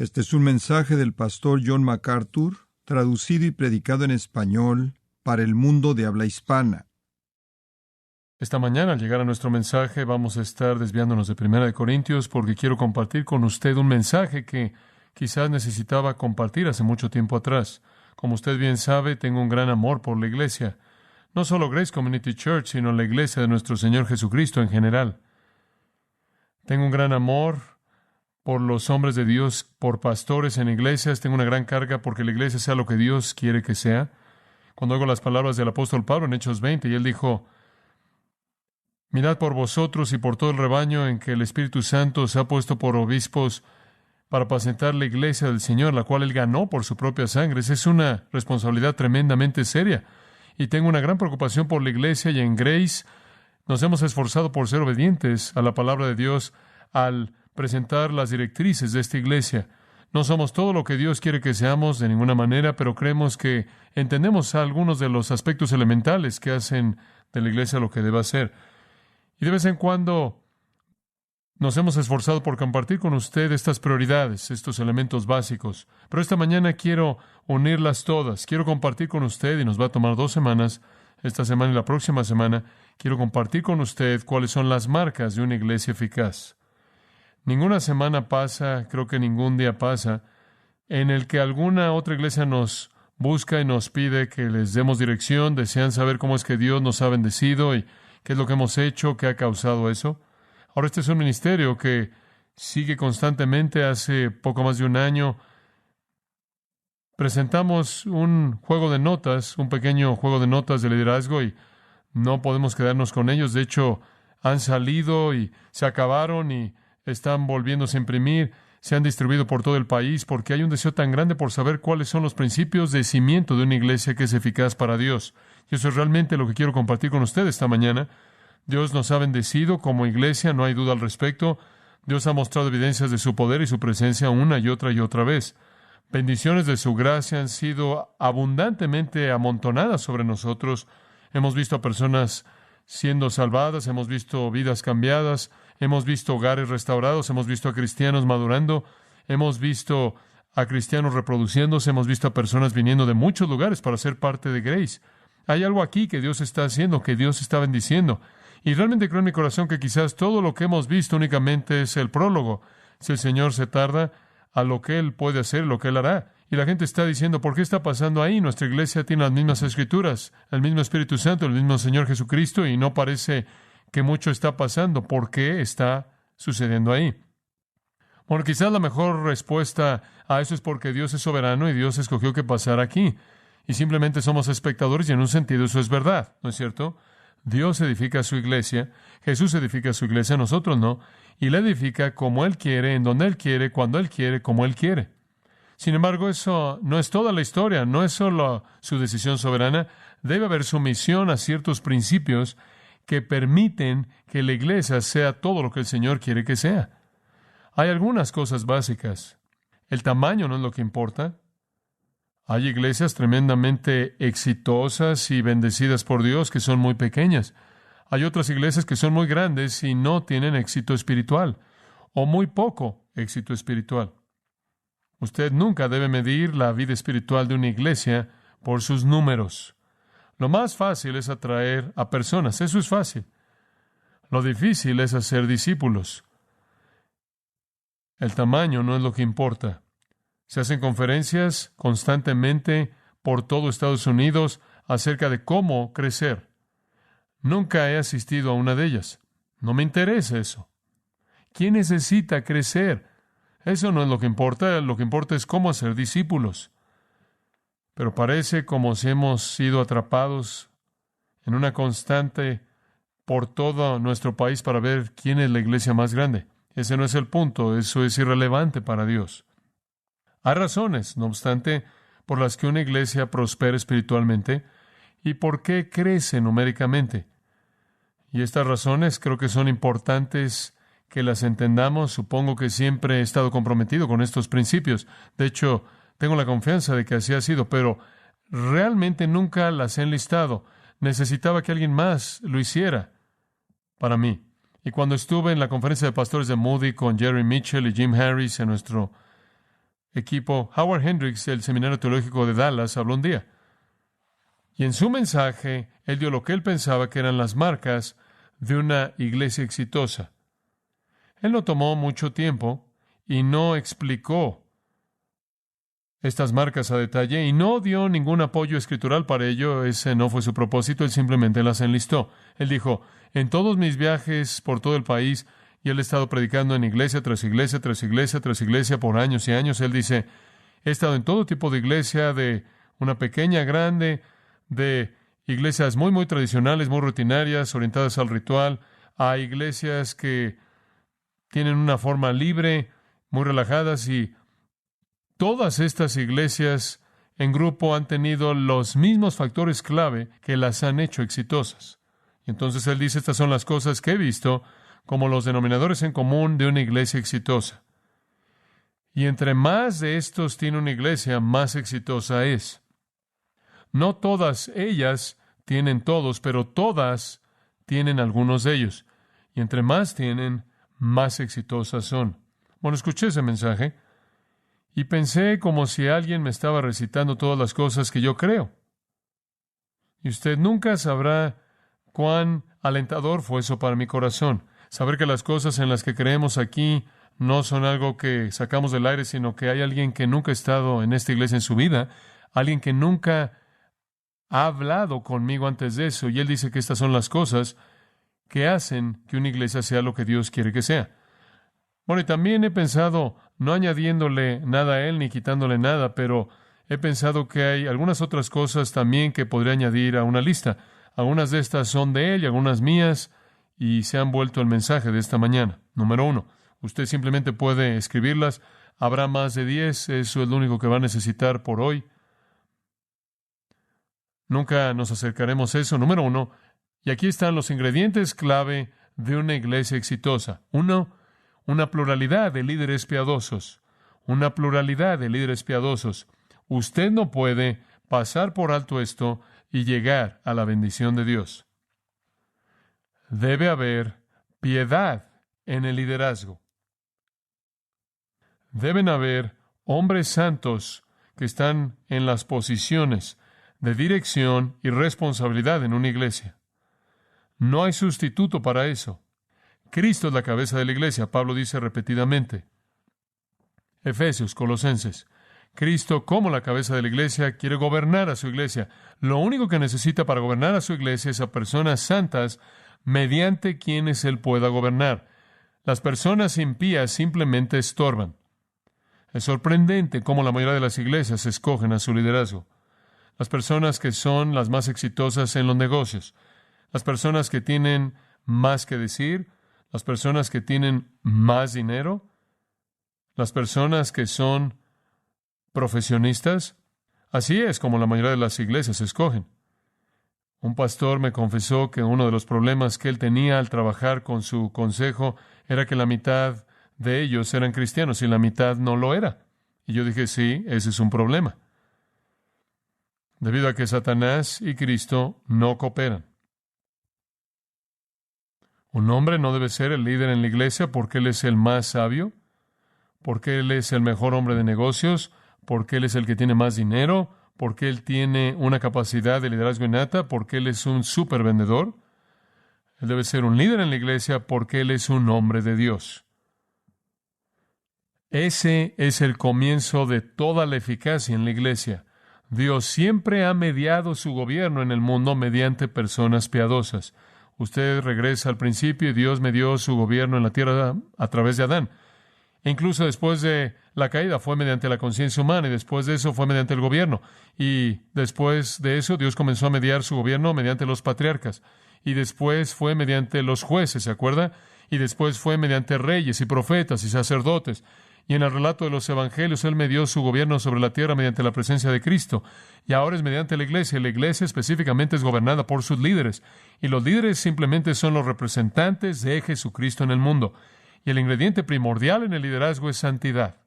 Este es un mensaje del pastor John MacArthur, traducido y predicado en español para el mundo de habla hispana. Esta mañana, al llegar a nuestro mensaje, vamos a estar desviándonos de 1 Corintios porque quiero compartir con usted un mensaje que quizás necesitaba compartir hace mucho tiempo atrás. Como usted bien sabe, tengo un gran amor por la iglesia. No solo Grace Community Church, sino la iglesia de nuestro Señor Jesucristo en general. Tengo un gran amor por los hombres de Dios, por pastores en iglesias. Tengo una gran carga porque la iglesia sea lo que Dios quiere que sea. Cuando oigo las palabras del apóstol Pablo en Hechos 20, y él dijo: mirad por vosotros y por todo el rebaño en que el Espíritu Santo se ha puesto por obispos para apacentar la iglesia del Señor, la cual Él ganó por su propia sangre. Esa es una responsabilidad tremendamente seria. Y tengo una gran preocupación por la iglesia, y en Grace nos hemos esforzado por ser obedientes a la palabra de Dios al presentar las directrices de esta iglesia. No somos todo lo que Dios quiere que seamos de ninguna manera, pero creemos que entendemos algunos de los aspectos elementales que hacen de la iglesia lo que debe ser. Y de vez en cuando nos hemos esforzado por compartir con usted estas prioridades, estos elementos básicos. Pero esta mañana quiero unirlas todas. Quiero compartir con usted, y nos va a tomar 2 semanas, esta semana y la próxima semana, quiero compartir con usted cuáles son las marcas de una iglesia eficaz. Ninguna semana pasa, creo que ningún día pasa, en el que alguna otra iglesia nos busca y nos pide que les demos dirección, desean saber cómo es que Dios nos ha bendecido y qué es lo que hemos hecho, qué ha causado eso. Ahora, este es un ministerio que sigue constantemente. Hace poco más de un año presentamos un juego de notas, un pequeño juego de notas de liderazgo, y no podemos quedarnos con ellos. De hecho, han salido y se acabaron y están volviéndose a imprimir. Se han distribuido por todo el país porque hay un deseo tan grande por saber cuáles son los principios de cimiento de una iglesia que es eficaz para Dios. Y eso es realmente lo que quiero compartir con ustedes esta mañana. Dios nos ha bendecido como iglesia, no hay duda al respecto. Dios ha mostrado evidencias de su poder y su presencia una y otra vez. Bendiciones de su gracia han sido abundantemente amontonadas sobre nosotros. Hemos visto a personas siendo salvadas, hemos visto vidas cambiadas, hemos visto hogares restaurados, hemos visto a cristianos madurando, hemos visto a cristianos reproduciéndose, hemos visto a personas viniendo de muchos lugares para ser parte de Grace. Hay algo aquí que Dios está haciendo, que Dios está bendiciendo. Y realmente creo en mi corazón que quizás todo lo que hemos visto únicamente es el prólogo. Si el Señor se tarda, a lo que Él puede hacer, lo que Él hará. Y la gente está diciendo: ¿por qué está pasando ahí? Nuestra iglesia tiene las mismas Escrituras, el mismo Espíritu Santo, el mismo Señor Jesucristo, y no parece que mucho está pasando. ¿Por qué está sucediendo ahí? Bueno, quizás la mejor respuesta a eso es porque Dios es soberano y Dios escogió que pasara aquí. Y simplemente somos espectadores, y en un sentido eso es verdad, ¿no es cierto? Dios edifica su iglesia, Jesús edifica su iglesia, nosotros no, y la edifica como Él quiere, en donde Él quiere, cuando Él quiere, como Él quiere. Sin embargo, eso no es toda la historia, no es solo su decisión soberana. Debe haber sumisión a ciertos principios que permiten que la iglesia sea todo lo que el Señor quiere que sea. Hay algunas cosas básicas. El tamaño no es lo que importa. Hay iglesias tremendamente exitosas y bendecidas por Dios que son muy pequeñas. Hay otras iglesias que son muy grandes y no tienen éxito espiritual, o muy poco éxito espiritual. Usted nunca debe medir la vida espiritual de una iglesia por sus números. Lo más fácil es atraer a personas, eso es fácil. Lo difícil es hacer discípulos. El tamaño no es lo que importa. Se hacen conferencias constantemente por todo Estados Unidos acerca de cómo crecer. Nunca he asistido a una de ellas. No me interesa eso. ¿Quién necesita crecer? Eso no es lo que importa. Lo que importa es cómo hacer discípulos. Pero parece como si hemos sido atrapados en una constante por todo nuestro país para ver quién es la iglesia más grande. Ese no es el punto. Eso es irrelevante para Dios. Hay razones, no obstante, por las que una iglesia prospera espiritualmente y por qué crece numéricamente. Y estas razones creo que son importantes que las entendamos. Supongo que siempre he estado comprometido con estos principios. De hecho, tengo la confianza de que así ha sido, pero realmente nunca las he enlistado. Necesitaba que alguien más lo hiciera para mí. Y cuando estuve en la conferencia de pastores de Moody con Jerry Mitchell y Jim Harris en nuestro equipo, Howard Hendricks, del Seminario Teológico de Dallas, habló un día. Y en su mensaje, él dio lo que él pensaba que eran las marcas de una iglesia exitosa. Él no tomó mucho tiempo y no explicó estas marcas a detalle y no dio ningún apoyo escritural para ello. Ese no fue su propósito, él simplemente las enlistó. Él dijo, en todos mis viajes por todo el país, y él ha estado predicando en iglesia tras iglesia, tras iglesia, tras iglesia por años y años, él dice, he estado en todo tipo de iglesia, de una pequeña, grande, de iglesias muy, muy tradicionales, muy rutinarias, orientadas al ritual, a iglesias que tienen una forma libre, muy relajadas, y todas estas iglesias en grupo han tenido los mismos factores clave que las han hecho exitosas. Y entonces él dice, estas son las cosas que he visto como los denominadores en común de una iglesia exitosa. Y entre más de estos tiene una iglesia, más exitosa es. No todas ellas tienen todos, pero todas tienen algunos de ellos. Y entre más tienen, más exitosas son. Bueno, escuché ese mensaje y pensé como si alguien me estaba recitando todas las cosas que yo creo. Y usted nunca sabrá cuán alentador fue eso para mi corazón. Saber que las cosas en las que creemos aquí no son algo que sacamos del aire, sino que hay alguien que nunca ha estado en esta iglesia en su vida, alguien que nunca ha hablado conmigo antes de eso, y él dice que estas son las cosas que hacen que una iglesia sea lo que Dios quiere que sea. Bueno, y también he pensado, no añadiéndole nada a él ni quitándole nada, pero he pensado que hay algunas otras cosas también que podría añadir a una lista. Algunas de estas son de él y algunas mías, y se han vuelto el mensaje de esta mañana. Número 1, usted simplemente puede escribirlas. Habrá más de 10, eso es lo único que va a necesitar por hoy. Nunca nos acercaremos a eso. Número 1, y aquí están los ingredientes clave de una iglesia exitosa. 1, una pluralidad de líderes piadosos. Una pluralidad de líderes piadosos. Usted no puede pasar por alto esto y llegar a la bendición de Dios. Debe haber piedad en el liderazgo. Deben haber hombres santos que están en las posiciones de dirección y responsabilidad en una iglesia. No hay sustituto para eso. Cristo es la cabeza de la iglesia, Pablo dice repetidamente. Efesios, Colosenses. Cristo, como la cabeza de la iglesia, quiere gobernar a su iglesia. Lo único que necesita para gobernar a su iglesia es a personas santas mediante quienes él pueda gobernar. Las personas impías simplemente estorban. Es sorprendente cómo la mayoría de las iglesias escogen a su liderazgo. Las personas que son las más exitosas en los negocios, las personas que tienen más que decir, las personas que tienen más dinero, las personas que son profesionistas. Así es como la mayoría de las iglesias se escogen. Un pastor me confesó que uno de los problemas que él tenía al trabajar con su consejo era que la mitad de ellos eran cristianos y la mitad no lo era. Y yo dije, sí, ese es un problema. Debido a que Satanás y Cristo no cooperan. Un hombre no debe ser el líder en la iglesia porque él es el más sabio, porque él es el mejor hombre de negocios, porque él es el que tiene más dinero, porque él tiene una capacidad de liderazgo innata, porque él es un súper vendedor. Él debe ser un líder en la iglesia porque él es un hombre de Dios. Ese es el comienzo de toda la eficacia en la iglesia. Dios siempre ha mediado su gobierno en el mundo mediante personas piadosas. Usted regresa al principio y Dios medió su gobierno en la tierra a través de Adán. E incluso después de la caída fue mediante la conciencia humana y después de eso fue mediante el gobierno. Y después de eso Dios comenzó a mediar su gobierno mediante los patriarcas. Y después fue mediante los jueces, ¿se acuerda? Y después fue mediante reyes y profetas y sacerdotes. Y en el relato de los evangelios Él medió su gobierno sobre la tierra mediante la presencia de Cristo. Y ahora es mediante la iglesia. La iglesia específicamente es gobernada por sus líderes. Y los líderes simplemente son los representantes de Jesucristo en el mundo. Y el ingrediente primordial en el liderazgo es santidad.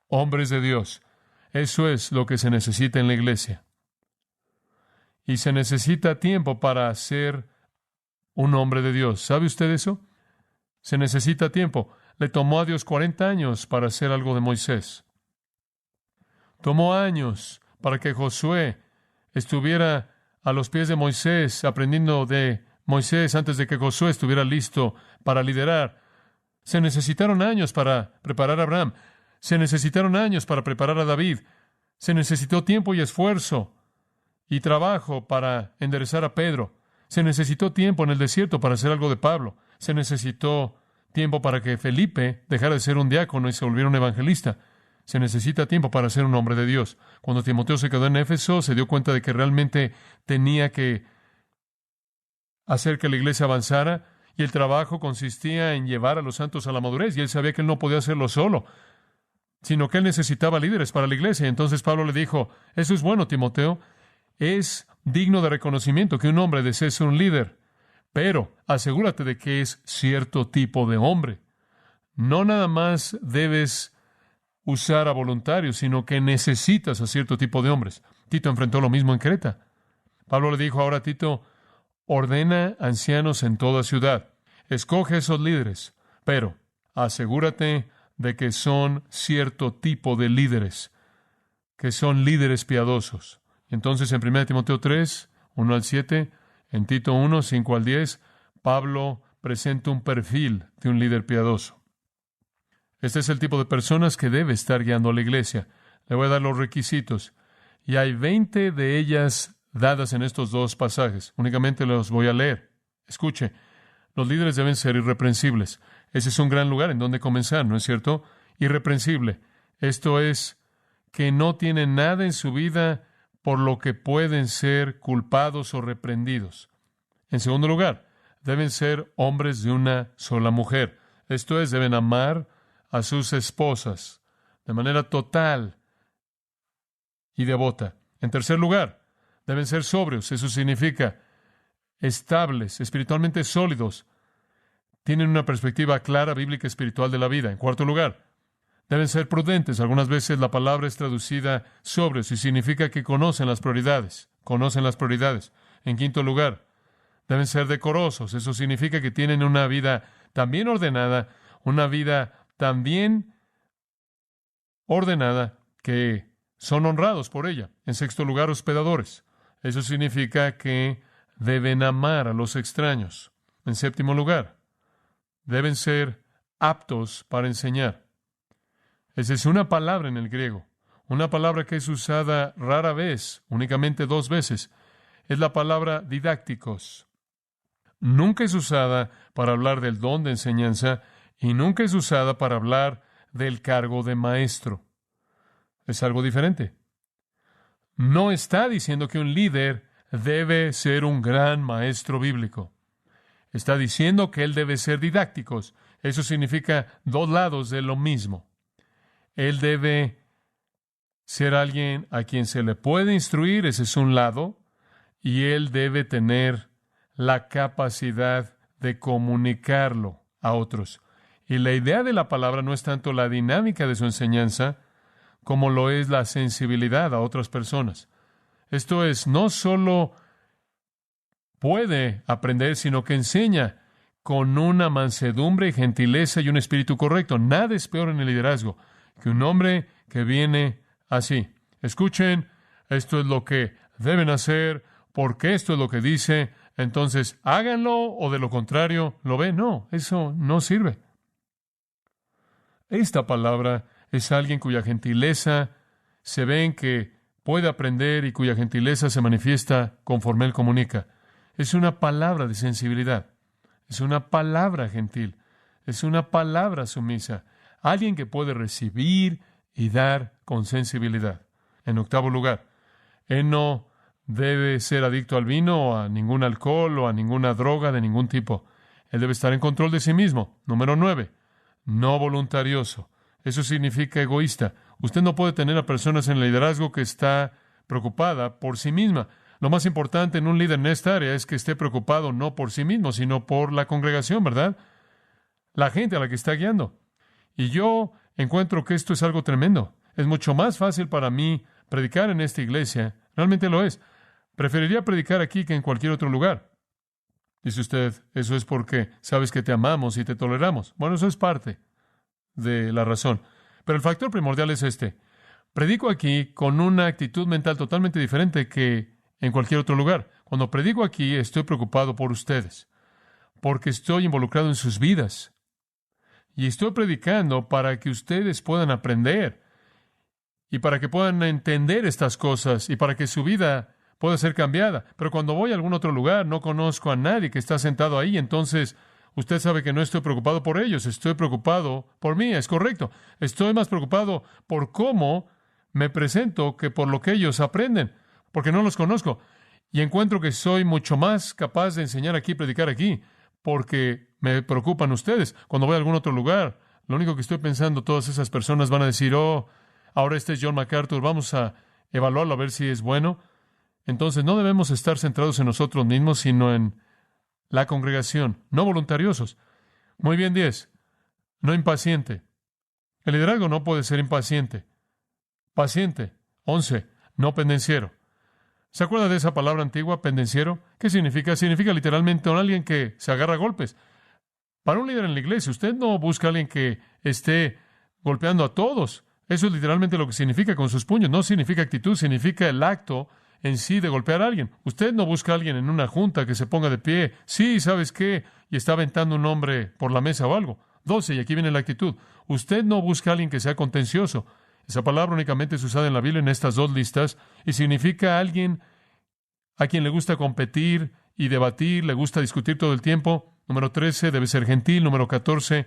Hombres de Dios. Eso es lo que se necesita en la iglesia. Y se necesita tiempo para ser un hombre de Dios. ¿Sabe usted eso? Se necesita tiempo. Le tomó a Dios 40 años para hacer algo de Moisés. Tomó años para que Josué estuviera a los pies de Moisés, aprendiendo de Moisés antes de que Josué estuviera listo para liderar. Se necesitaron años para preparar a Abraham. Se necesitaron años para preparar a David. Se necesitó tiempo y esfuerzo y trabajo para enderezar a Pedro. Se necesitó tiempo en el desierto para hacer algo de Pablo. Se necesitó tiempo para que Felipe dejara de ser un diácono y se volviera un evangelista. Se necesita tiempo para ser un hombre de Dios. Cuando Timoteo se quedó en Éfeso, se dio cuenta de que realmente tenía que hacer que la iglesia avanzara, y el trabajo consistía en llevar a los santos a la madurez, y él sabía que él no podía hacerlo solo, sino que él necesitaba líderes para la iglesia. Y entonces Pablo le dijo, eso es bueno, Timoteo, es digno de reconocimiento que un hombre desee ser un líder, pero asegúrate de que es cierto tipo de hombre. No nada más debes usar a voluntarios, sino que necesitas a cierto tipo de hombres. Tito enfrentó lo mismo en Creta. Pablo le dijo ahora a Tito, ordena ancianos en toda ciudad. Escoge esos líderes, pero asegúrate de que son cierto tipo de líderes, que son líderes piadosos. Entonces, en 1 Timoteo 3, 1 al 7, en Tito 1, 5 al 10, Pablo presenta un perfil de un líder piadoso. Este es el tipo de personas que debe estar guiando a la iglesia. Le voy a dar los requisitos. Y hay 20 de ellas dadas en estos dos pasajes. Únicamente los voy a leer. Escuche, los líderes deben ser irreprensibles. Ese es un gran lugar en donde comenzar, ¿no es cierto? Irreprensible. Esto es que no tienen nada en su vida por lo que pueden ser culpados o reprendidos. En segundo lugar, deben ser hombres de una sola mujer. Esto es, deben amar a sus esposas de manera total y devota. En tercer lugar, deben ser sobrios. Eso significa estables, espiritualmente sólidos. Tienen una perspectiva clara, bíblica, espiritual de la vida. En cuarto lugar, deben ser prudentes. Algunas veces la palabra es traducida sobrios y significa que conocen las prioridades. Conocen las prioridades. En quinto lugar, deben ser decorosos. Eso significa que tienen una vida también ordenada, una vida también ordenada, que son honrados por ella. En sexto lugar, hospedadores. Eso significa que deben amar a los extraños. En séptimo lugar, deben ser aptos para enseñar. Esa es una palabra en el griego, una palabra que es usada rara vez, únicamente 2 veces. Es la palabra didácticos. Nunca es usada para hablar del don de enseñanza y nunca es usada para hablar del cargo de maestro. Es algo diferente. No está diciendo que un líder debe ser un gran maestro bíblico. Está diciendo que él debe ser didácticos. Eso significa 2 lados de lo mismo. Él debe ser alguien a quien se le puede instruir, ese es un lado, y él debe tener la capacidad de comunicarlo a otros. Y la idea de la palabra no es tanto la dinámica de su enseñanza, como lo es la sensibilidad a otras personas. Esto es, no solo puede aprender, sino que enseña con una mansedumbre y gentileza y un espíritu correcto. Nada es peor en el liderazgo que un hombre que viene así. Escuchen, esto es lo que deben hacer, porque esto es lo que dice, entonces háganlo, o de lo contrario, ¿lo ven? No, eso no sirve. Esta palabra es alguien cuya gentileza se ve en que puede aprender y cuya gentileza se manifiesta conforme él comunica. Es una palabra de sensibilidad. Es una palabra gentil. Es una palabra sumisa. Alguien que puede recibir y dar con sensibilidad. En octavo lugar, él no debe ser adicto al vino o a ningún alcohol o a ninguna droga de ningún tipo. Él debe estar en control de sí mismo. Número 9. No voluntarioso. Eso significa egoísta. Usted no puede tener a personas en el liderazgo que está preocupada por sí misma. Lo más importante en un líder en esta área es que esté preocupado no por sí mismo, sino por la congregación, ¿verdad? La gente a la que está guiando. Y yo encuentro que esto es algo tremendo. Es mucho más fácil para mí predicar en esta iglesia. Realmente lo es. Preferiría predicar aquí que en cualquier otro lugar. Dice usted, eso es porque sabes que te amamos y te toleramos. Bueno, eso es parte de la razón. Pero el factor primordial es este. Predico aquí con una actitud mental totalmente diferente que en cualquier otro lugar. Cuando predico aquí, estoy preocupado por ustedes, porque estoy involucrado en sus vidas. Y estoy predicando para que ustedes puedan aprender y para que puedan entender estas cosas y para que su vida pueda ser cambiada. Pero cuando voy a algún otro lugar, no conozco a nadie que está sentado ahí, entonces usted sabe que no estoy preocupado por ellos, estoy preocupado por mí, es correcto. Estoy más preocupado por cómo me presento que por lo que ellos aprenden, porque no los conozco. Y encuentro que soy mucho más capaz de enseñar aquí, predicar aquí, porque me preocupan ustedes. Cuando voy a algún otro lugar, lo único que estoy pensando, todas esas personas van a decir, oh, ahora este es John MacArthur, vamos a evaluarlo a ver si es bueno. Entonces no debemos estar centrados en nosotros mismos, sino en la congregación, no voluntariosos. Muy bien, 10. No impaciente. El liderazgo no puede ser impaciente. Paciente. 11. No pendenciero. ¿Se acuerda de esa palabra antigua, pendenciero? ¿Qué significa? Significa literalmente alguien que se agarra a golpes. Para un líder en la iglesia, usted no busca a alguien que esté golpeando a todos. Eso es literalmente lo que significa con sus puños. No significa actitud, significa el acto en sí de golpear a alguien. Usted no busca a alguien en una junta que se ponga de pie. Sí, ¿sabes qué? Y está aventando un hombre por la mesa o algo. 12, y aquí viene la actitud. Usted no busca a alguien que sea contencioso. Esa palabra únicamente es usada en la Biblia en estas dos listas y significa alguien a quien le gusta competir y debatir, le gusta discutir todo el tiempo. Número 13, debe ser gentil. Número 14,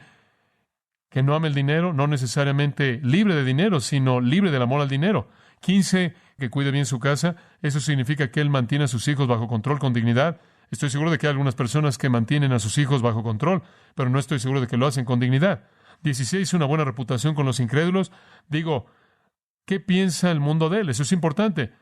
que no ame el dinero, no necesariamente libre de dinero, sino libre del amor al dinero. 15, que cuide bien su casa. Eso significa que él mantiene a sus hijos bajo control con dignidad. Estoy seguro de que hay algunas personas que mantienen a sus hijos bajo control, pero no estoy seguro de que lo hacen con dignidad. 16, una buena reputación con los incrédulos. Digo, ¿qué piensa el mundo de él? Eso es importante,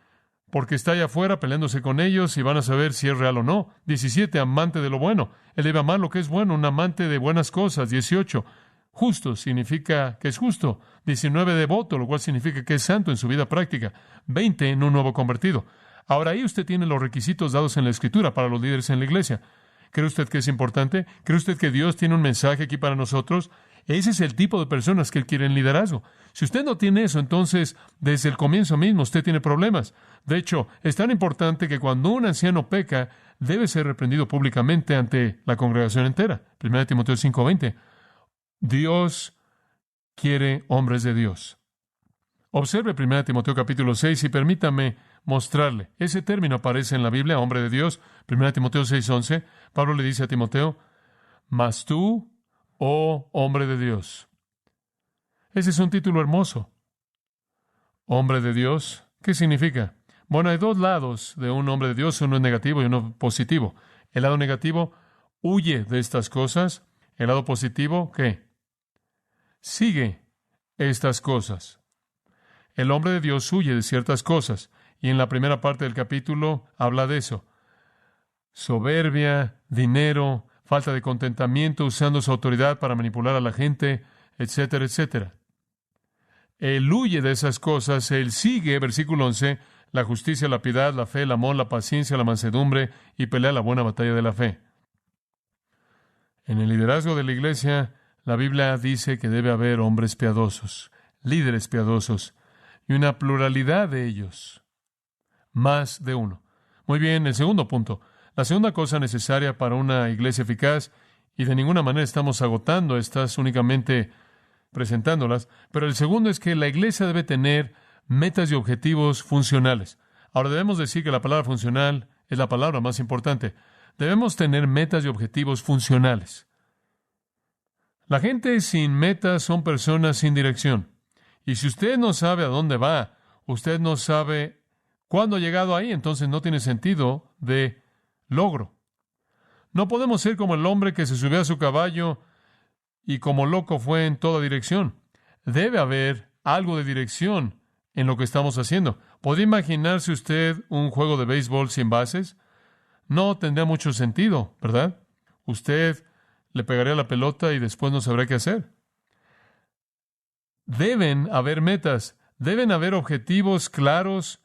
porque está allá afuera peleándose con ellos y van a saber si es real o no. 17, amante de lo bueno. Él debe amar lo que es bueno, un amante de buenas cosas. 18, justo significa que es justo. 19, devoto, lo cual significa que es santo en su vida práctica. 20, en un nuevo convertido. Ahora ahí usted tiene los requisitos dados en la Escritura para los líderes en la iglesia. ¿Cree usted que es importante? ¿Cree usted que Dios tiene un mensaje aquí para nosotros? Ese es el tipo de personas que Él quiere en liderazgo. Si usted no tiene eso, entonces, desde el comienzo mismo, usted tiene problemas. De hecho, es tan importante que cuando un anciano peca, debe ser reprendido públicamente ante la congregación entera. 1 Timoteo 5:20. Dios quiere hombres de Dios. Observe 1 Timoteo capítulo 6 y permítame mostrarle. Ese término aparece en la Biblia, hombre de Dios. 1 Timoteo 6:11. Pablo le dice a Timoteo, mas tú, oh hombre de Dios. Ese es un título hermoso. Hombre de Dios, ¿qué significa? Bueno, hay dos lados de un hombre de Dios, uno es negativo y uno positivo. El lado negativo, huye de estas cosas. El lado positivo, ¿qué? Sigue estas cosas. El hombre de Dios huye de ciertas cosas, y en la primera parte del capítulo habla de eso. Soberbia, dinero, falta de contentamiento, usando su autoridad para manipular a la gente, etcétera, etcétera. Él huye de esas cosas, él sigue, versículo 11, la justicia, la piedad, la fe, el amor, la paciencia, la mansedumbre, y pelea la buena batalla de la fe. En el liderazgo de la iglesia, la Biblia dice que debe haber hombres piadosos, líderes piadosos, y una pluralidad de ellos, más de uno. Muy bien, el segundo punto. La segunda cosa necesaria para una iglesia eficaz, y de ninguna manera estamos agotando estas, únicamente presentándolas, pero el segundo es que la iglesia debe tener metas y objetivos funcionales. Ahora debemos decir que la palabra funcional es la palabra más importante. Debemos tener metas y objetivos funcionales. La gente sin metas son personas sin dirección. Y si usted no sabe a dónde va, usted no sabe cuándo ha llegado ahí, entonces no tiene sentido de logro. No podemos ser como el hombre que se subió a su caballo y como loco fue en toda dirección. Debe haber algo de dirección en lo que estamos haciendo. ¿Podría imaginarse usted un juego de béisbol sin bases? No tendría mucho sentido, ¿verdad? Usted le pegaría la pelota y después no sabrá qué hacer. Deben haber metas, deben haber objetivos claros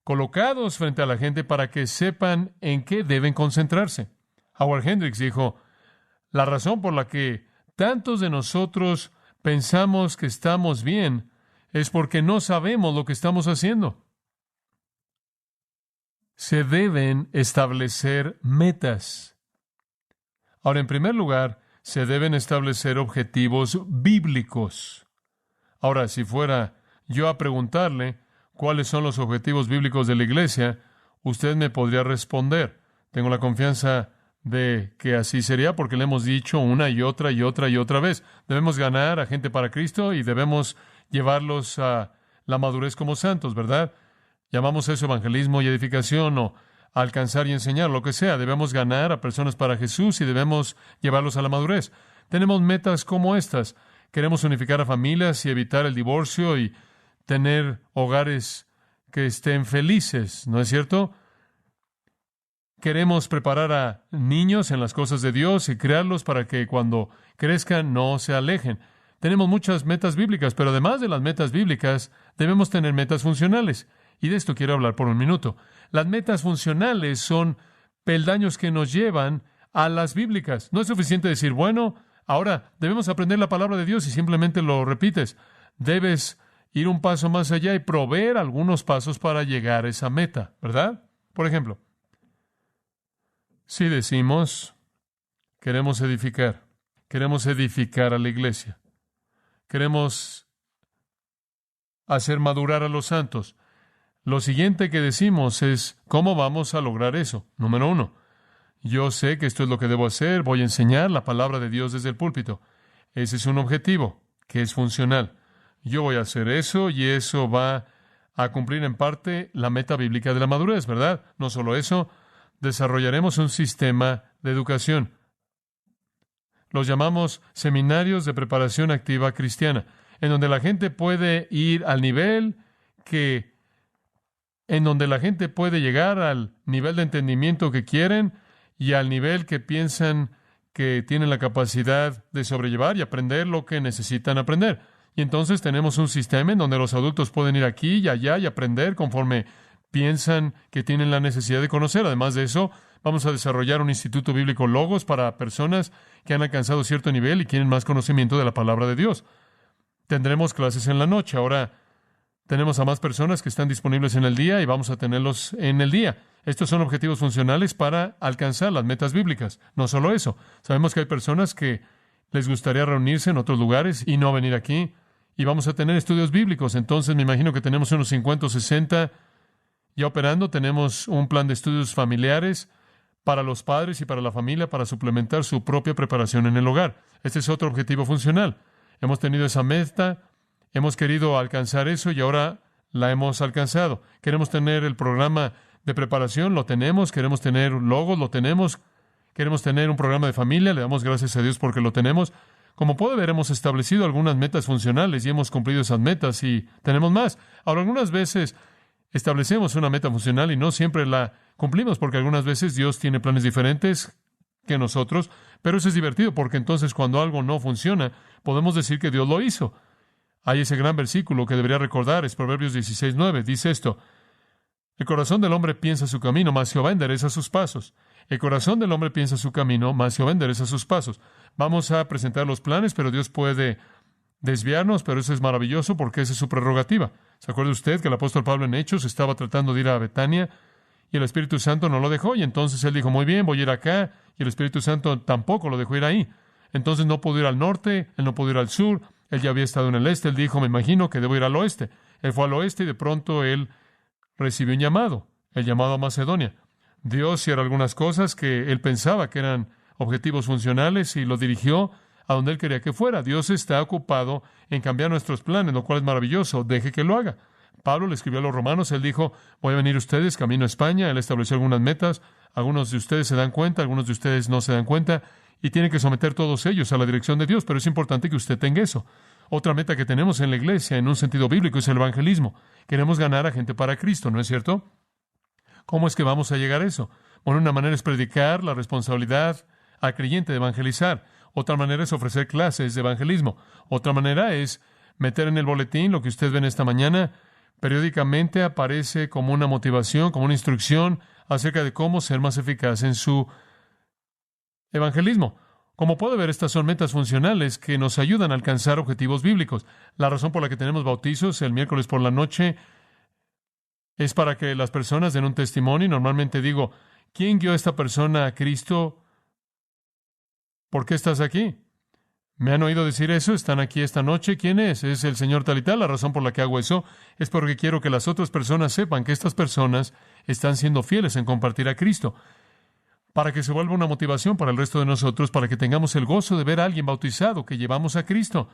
colocados frente a la gente para que sepan en qué deben concentrarse. Howard Hendricks dijo, la razón por la que tantos de nosotros pensamos que estamos bien es porque no sabemos lo que estamos haciendo. Se deben establecer metas. Ahora, en primer lugar, se deben establecer objetivos bíblicos. Ahora, si fuera yo a preguntarle cuáles son los objetivos bíblicos de la iglesia, usted me podría responder. Tengo la confianza de que así sería porque le hemos dicho una y otra y otra y otra vez. Debemos ganar a gente para Cristo y debemos llevarlos a la madurez como santos, ¿verdad? Llamamos eso evangelismo y edificación o alcanzar y enseñar, lo que sea. Debemos ganar a personas para Jesús y debemos llevarlos a la madurez. Tenemos metas como estas. Queremos unificar a familias y evitar el divorcio y tener hogares que estén felices, ¿no es cierto? Queremos preparar a niños en las cosas de Dios y crearlos para que cuando crezcan no se alejen. Tenemos muchas metas bíblicas, pero además de las metas bíblicas, debemos tener metas funcionales. Y de esto quiero hablar por un minuto. Las metas funcionales son peldaños que nos llevan a las bíblicas. No es suficiente decir, bueno, ahora debemos aprender la palabra de Dios y simplemente lo repites. Debes ir un paso más allá y proveer algunos pasos para llegar a esa meta, ¿verdad? Por ejemplo, si decimos, queremos edificar a la iglesia, queremos hacer madurar a los santos, lo siguiente que decimos es, ¿cómo vamos a lograr eso? Número 1, yo sé que esto es lo que debo hacer, voy a enseñar la palabra de Dios desde el púlpito. Ese es un objetivo que es funcional. Yo voy a hacer eso y eso va a cumplir en parte la meta bíblica de la madurez, ¿verdad? No solo eso, desarrollaremos un sistema de educación. Los llamamos seminarios de preparación activa cristiana, en donde la gente puede ir al nivel en donde la gente puede llegar al nivel de entendimiento que quieren y al nivel que piensan que tienen la capacidad de sobrellevar y aprender lo que necesitan aprender. Y entonces tenemos un sistema en donde los adultos pueden ir aquí y allá y aprender conforme piensan que tienen la necesidad de conocer. Además de eso, vamos a desarrollar un instituto bíblico Logos para personas que han alcanzado cierto nivel y quieren más conocimiento de la palabra de Dios. Tendremos clases en la noche. Ahora tenemos a más personas que están disponibles en el día y vamos a tenerlos en el día. Estos son objetivos funcionales para alcanzar las metas bíblicas. No solo eso. Sabemos que hay personas que les gustaría reunirse en otros lugares y no venir aquí. Y vamos a tener estudios bíblicos. Entonces me imagino que tenemos unos 50 o 60 ya operando. Tenemos un plan de estudios familiares para los padres y para la familia para suplementar su propia preparación en el hogar. Este es otro objetivo funcional. Hemos tenido esa meta, hemos querido alcanzar eso y ahora la hemos alcanzado. Queremos tener el programa de preparación, lo tenemos. Queremos tener Logos, lo tenemos. Queremos tener un programa de familia, le damos gracias a Dios porque lo tenemos. Como puede ver, hemos establecido algunas metas funcionales y hemos cumplido esas metas y tenemos más. Ahora, algunas veces establecemos una meta funcional y no siempre la cumplimos porque algunas veces Dios tiene planes diferentes que nosotros, pero eso es divertido porque entonces cuando algo no funciona, podemos decir que Dios lo hizo. Hay ese gran versículo que debería recordar, es Proverbios 16:9, dice esto: el corazón del hombre piensa su camino, mas Jehová endereza sus pasos. El corazón del hombre piensa su camino, mas Jehová endereza sus pasos. Vamos a presentar los planes, pero Dios puede desviarnos, pero eso es maravilloso porque esa es su prerrogativa. ¿Se acuerda usted que el apóstol Pablo en Hechos estaba tratando de ir a Betania y el Espíritu Santo no lo dejó? Y entonces él dijo, muy bien, voy a ir acá, y el Espíritu Santo tampoco lo dejó ir ahí. Entonces no pudo ir al norte, él no pudo ir al sur, él ya había estado en el este, él dijo, me imagino que debo ir al oeste. Él fue al oeste y de pronto él recibió un llamado, el llamado a Macedonia. Dios cierra algunas cosas que él pensaba que eran objetivos funcionales y lo dirigió a donde él quería que fuera. Dios está ocupado en cambiar nuestros planes, lo cual es maravilloso. Deje que lo haga. Pablo le escribió a los romanos, él dijo, voy a venir ustedes camino a España. Él estableció algunas metas. Algunos de ustedes se dan cuenta, algunos de ustedes no se dan cuenta y tienen que someter todos ellos a la dirección de Dios, pero es importante que usted tenga eso. Otra meta que tenemos en la iglesia, en un sentido bíblico, es el evangelismo. Queremos ganar a gente para Cristo, ¿no es cierto? ¿Cómo es que vamos a llegar a eso? Bueno, una manera es predicar la responsabilidad al creyente de evangelizar. Otra manera es ofrecer clases de evangelismo. Otra manera es meter en el boletín lo que usted ve en esta mañana. Periódicamente aparece como una motivación, como una instrucción acerca de cómo ser más eficaz en su evangelismo. Como puede ver, estas son metas funcionales que nos ayudan a alcanzar objetivos bíblicos. La razón por la que tenemos bautizos el miércoles por la noche es para que las personas den un testimonio. Normalmente digo, ¿quién guió a esta persona a Cristo? ¿Por qué estás aquí? ¿Me han oído decir eso? ¿Están aquí esta noche? ¿Quién es? Es el señor tal y tal. La razón por la que hago eso es porque quiero que las otras personas sepan que estas personas están siendo fieles en compartir a Cristo, para que se vuelva una motivación para el resto de nosotros, para que tengamos el gozo de ver a alguien bautizado que llevamos a Cristo.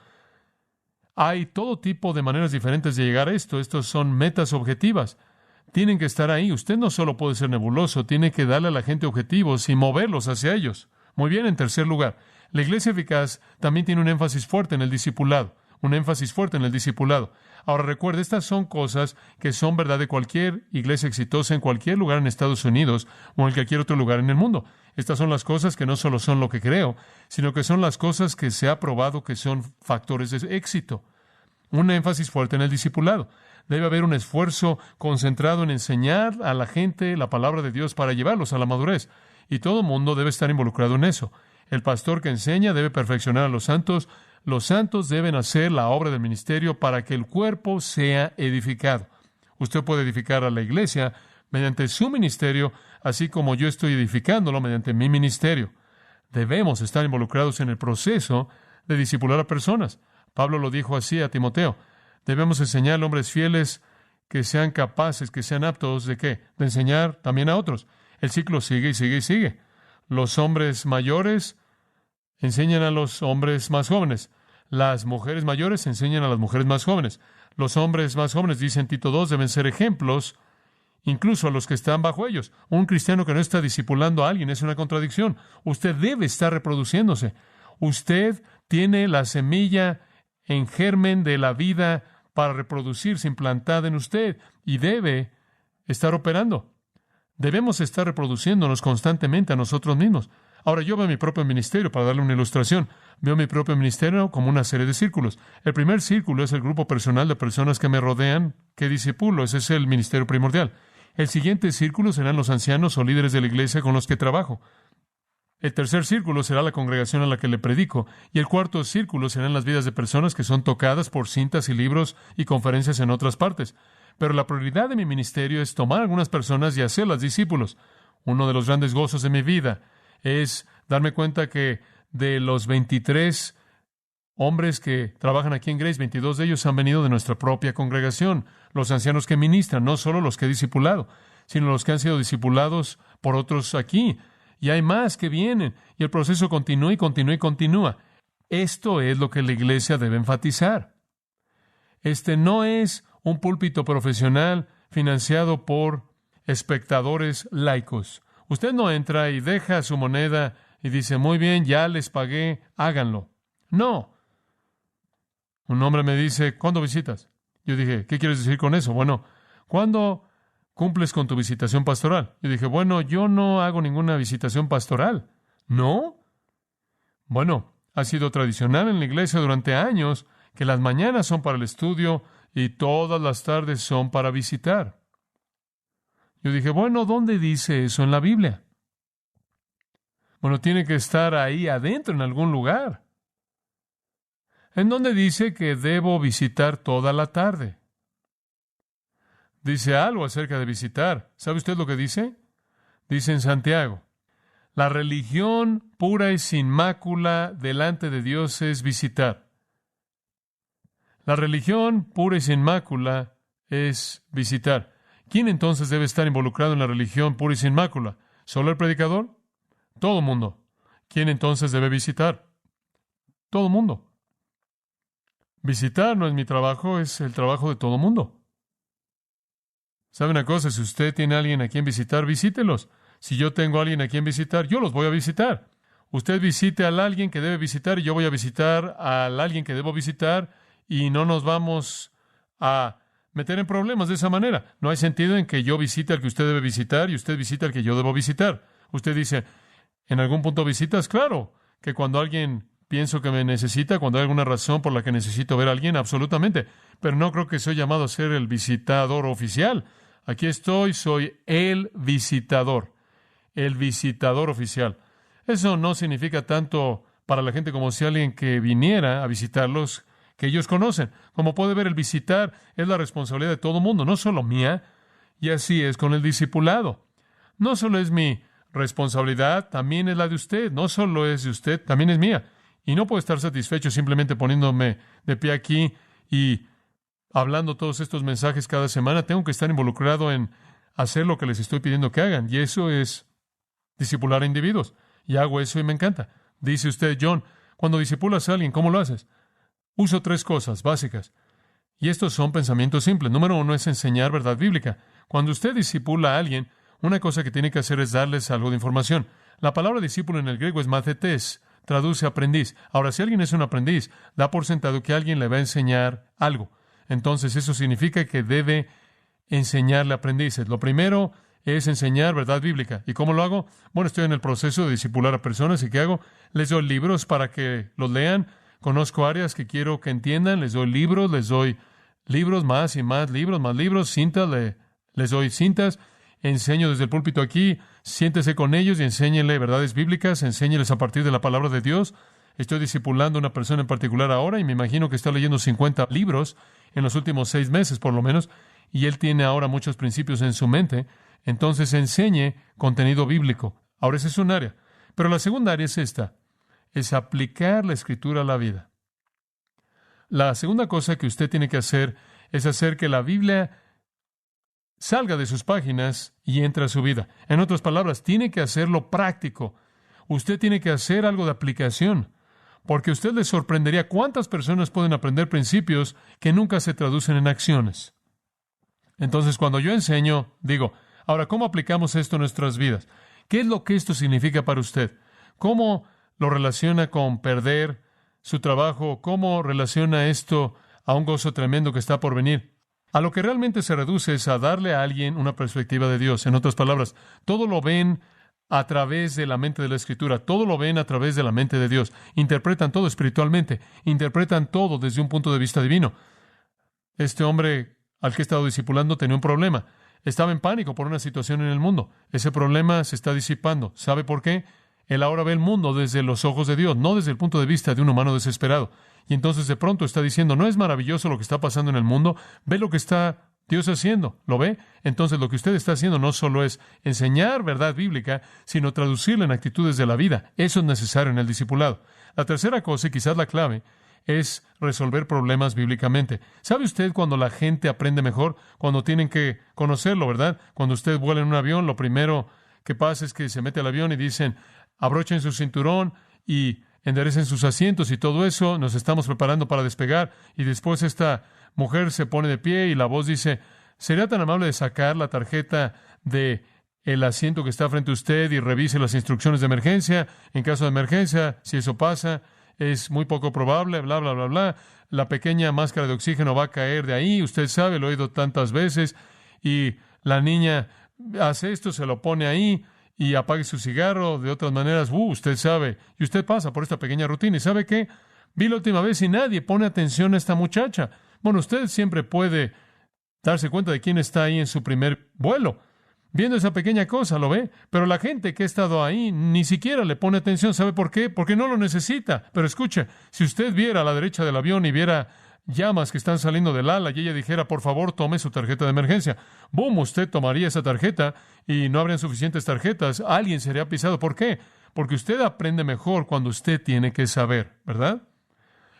Hay todo tipo de maneras diferentes de llegar a esto. Estos son metas objetivas. Tienen que estar ahí. Usted no solo puede ser nebuloso, tiene que darle a la gente objetivos y moverlos hacia ellos. Muy bien, en tercer lugar, la iglesia eficaz también tiene un énfasis fuerte en el discipulado. Un énfasis fuerte en el discipulado. Ahora recuerde, estas son cosas que son verdad de cualquier iglesia exitosa en cualquier lugar en Estados Unidos o en cualquier otro lugar en el mundo. Estas son las cosas que no solo son lo que creo, sino que son las cosas que se ha probado que son factores de éxito. Un énfasis fuerte en el discipulado. Debe haber un esfuerzo concentrado en enseñar a la gente la palabra de Dios para llevarlos a la madurez. Y todo el mundo debe estar involucrado en eso. El pastor que enseña debe perfeccionar a los santos. Los santos deben hacer la obra del ministerio para que el cuerpo sea edificado. Usted puede edificar a la iglesia mediante su ministerio, así como yo estoy edificándolo mediante mi ministerio. Debemos estar involucrados en el proceso de discipular a personas. Pablo lo dijo así a Timoteo. Debemos enseñar a hombres fieles que sean capaces, que sean aptos ¿de qué? De enseñar también a otros. El ciclo sigue y sigue y sigue. Los hombres mayores enseñan a los hombres más jóvenes. Las mujeres mayores enseñan a las mujeres más jóvenes. Los hombres más jóvenes, dice en Tito 2, deben ser ejemplos incluso a los que están bajo ellos. Un cristiano que no está discipulando a alguien es una contradicción. Usted debe estar reproduciéndose. Usted tiene la semilla en germen de la vida para reproducirse implantada en usted y debe estar operando. Debemos estar reproduciéndonos constantemente a nosotros mismos. Ahora, yo veo mi propio ministerio, para darle una ilustración. Veo mi propio ministerio como una serie de círculos. El primer círculo es el grupo personal de personas que me rodean, que discipulo. Ese es el ministerio primordial. El siguiente círculo serán los ancianos o líderes de la iglesia con los que trabajo. El tercer círculo será la congregación a la que le predico. Y el cuarto círculo serán las vidas de personas que son tocadas por cintas y libros y conferencias en otras partes. Pero la prioridad de mi ministerio es tomar a algunas personas y hacerlas discípulos. Uno de los grandes gozos de mi vida es darme cuenta que de los 23 hombres que trabajan aquí en Grace, 22 de ellos han venido de nuestra propia congregación. Los ancianos que ministran, no solo los que he discipulado, sino los que han sido discipulados por otros aquí. Y hay más que vienen. Y el proceso continúa y continúa y continúa. Esto es lo que la iglesia debe enfatizar. Este no es un púlpito profesional financiado por espectadores laicos. Usted no entra y deja su moneda y dice, muy bien, ya les pagué, háganlo. No. Un hombre me dice, ¿cuándo visitas? Yo dije, ¿qué quieres decir con eso? Bueno, ¿cuándo cumples con tu visitación pastoral? Yo dije, bueno, yo no hago ninguna visitación pastoral. ¿No? Bueno, ha sido tradicional en la iglesia durante años que las mañanas son para el estudio y todas las tardes son para visitar. Yo dije, bueno, ¿dónde dice eso en la Biblia? Bueno, tiene que estar ahí adentro en algún lugar. ¿En dónde dice que debo visitar toda la tarde? Dice algo acerca de visitar. ¿Sabe usted lo que dice? Dice en Santiago, la religión pura y sin mácula delante de Dios es visitar. La religión pura y sin mácula es visitar. ¿Quién entonces debe estar involucrado en la religión pura y sin mácula? ¿Solo el predicador? Todo el mundo. ¿Quién entonces debe visitar? Todo el mundo. Visitar no es mi trabajo, es el trabajo de todo el mundo. ¿Sabe una cosa? Si usted tiene a alguien a quien visitar, visítelos. Si yo tengo a alguien a quien visitar, yo los voy a visitar. Usted visite al alguien que debe visitar y yo voy a visitar al alguien que debo visitar y no nos vamos a meter en problemas de esa manera. No hay sentido en que yo visite al que usted debe visitar y usted visite al que yo debo visitar. Usted dice, ¿en algún punto visitas? Claro, que cuando alguien pienso que me necesita, cuando hay alguna razón por la que necesito ver a alguien, absolutamente. Pero no creo que soy llamado a ser el visitador oficial. Aquí estoy, soy el visitador oficial. Eso no significa tanto para la gente como si alguien que viniera a visitarlos, que ellos conocen. Como puede ver, el visitar es la responsabilidad de todo mundo, no solo mía. Y así es con el discipulado. No solo es mi responsabilidad, también es la de usted. No solo es de usted, también es mía. Y no puedo estar satisfecho simplemente poniéndome de pie aquí y hablando todos estos mensajes cada semana. Tengo que estar involucrado en hacer lo que les estoy pidiendo que hagan. Y eso es discipular a individuos. Y hago eso y me encanta. Dice usted, John, cuando discipulas a alguien, ¿cómo lo haces? Uso 3 cosas básicas. Y estos son pensamientos simples. Número 1 es enseñar verdad bíblica. Cuando usted discipula a alguien, una cosa que tiene que hacer es darles algo de información. La palabra discípulo en el griego es mathetes, traduce aprendiz. Ahora, si alguien es un aprendiz, da por sentado que alguien le va a enseñar algo. Entonces, eso significa que debe enseñarle a aprendices. Lo primero es enseñar verdad bíblica. ¿Y cómo lo hago? Bueno, estoy en el proceso de discipular a personas. ¿Y qué hago? Les doy libros para que los lean. Conozco áreas que quiero que entiendan. Les doy libros, más y más libros, cintas, les doy cintas. Enseño desde el púlpito aquí. Siéntese con ellos y enséñenle verdades bíblicas. Enséñeles a partir de la palabra de Dios. Estoy discipulando a una persona en particular ahora y me imagino que está leyendo 50 libros en los últimos 6 meses, por lo menos, y él tiene ahora muchos principios en su mente. Entonces enseñe contenido bíblico. Ahora esa es un área. Pero la segunda área es esta. Es aplicar la Escritura a la vida. La segunda cosa que usted tiene que hacer es hacer que la Biblia salga de sus páginas y entre a su vida. En otras palabras, tiene que hacerlo práctico. Usted tiene que hacer algo de aplicación, porque usted le sorprendería cuántas personas pueden aprender principios que nunca se traducen en acciones. Entonces, cuando yo enseño, digo, ahora, ¿cómo aplicamos esto a nuestras vidas? ¿Qué es lo que esto significa para usted? ¿Cómo lo relaciona con perder su trabajo? ¿Cómo relaciona esto a un gozo tremendo que está por venir? A lo que realmente se reduce es a darle a alguien una perspectiva de Dios. En otras palabras, todo lo ven a través de la mente de la Escritura. Todo lo ven a través de la mente de Dios. Interpretan todo espiritualmente. Interpretan todo desde un punto de vista divino. Este hombre al que he estado discipulando tenía un problema. Estaba en pánico por una situación en el mundo. Ese problema se está disipando. ¿Sabe por qué? Él ahora ve el mundo desde los ojos de Dios, no desde el punto de vista de un humano desesperado. Y entonces de pronto está diciendo, ¿no es maravilloso lo que está pasando en el mundo? ¿Ve lo que está Dios haciendo? ¿Lo ve? Entonces lo que usted está haciendo no solo es enseñar verdad bíblica, sino traducirla en actitudes de la vida. Eso es necesario en el discipulado. La tercera cosa, y quizás la clave, es resolver problemas bíblicamente. ¿Sabe usted cuando la gente aprende mejor? Cuando tienen que conocerlo, ¿verdad? Cuando usted vuela en un avión, lo primero que pasa es que se mete al avión y dicen, abrochen su cinturón y enderecen sus asientos y todo eso, nos estamos preparando para despegar. Y después esta mujer se pone de pie y la voz dice, ¿sería tan amable de sacar la tarjeta de el asiento que está frente a usted y revise las instrucciones de emergencia? En caso de emergencia, si eso pasa, es muy poco probable, bla, bla, bla, bla. La pequeña máscara de oxígeno va a caer de ahí, usted sabe, lo he oído tantas veces. Y la niña hace esto, se lo pone ahí y apague su cigarro. De otras maneras, usted sabe. Y usted pasa por esta pequeña rutina. ¿Y sabe qué? Vi la última vez y nadie pone atención a esta muchacha. Bueno, usted siempre puede darse cuenta de quién está ahí en su primer vuelo, viendo esa pequeña cosa, ¿lo ve? Pero la gente que ha estado ahí ni siquiera le pone atención. ¿Sabe por qué? Porque no lo necesita. Pero escuche, si usted viera a la derecha del avión y viera llamas que están saliendo del ala y ella dijera, por favor, tome su tarjeta de emergencia. ¡Bum! Usted tomaría esa tarjeta y no habrían suficientes tarjetas. Alguien sería pisado. ¿Por qué? Porque usted aprende mejor cuando usted tiene que saber, ¿verdad?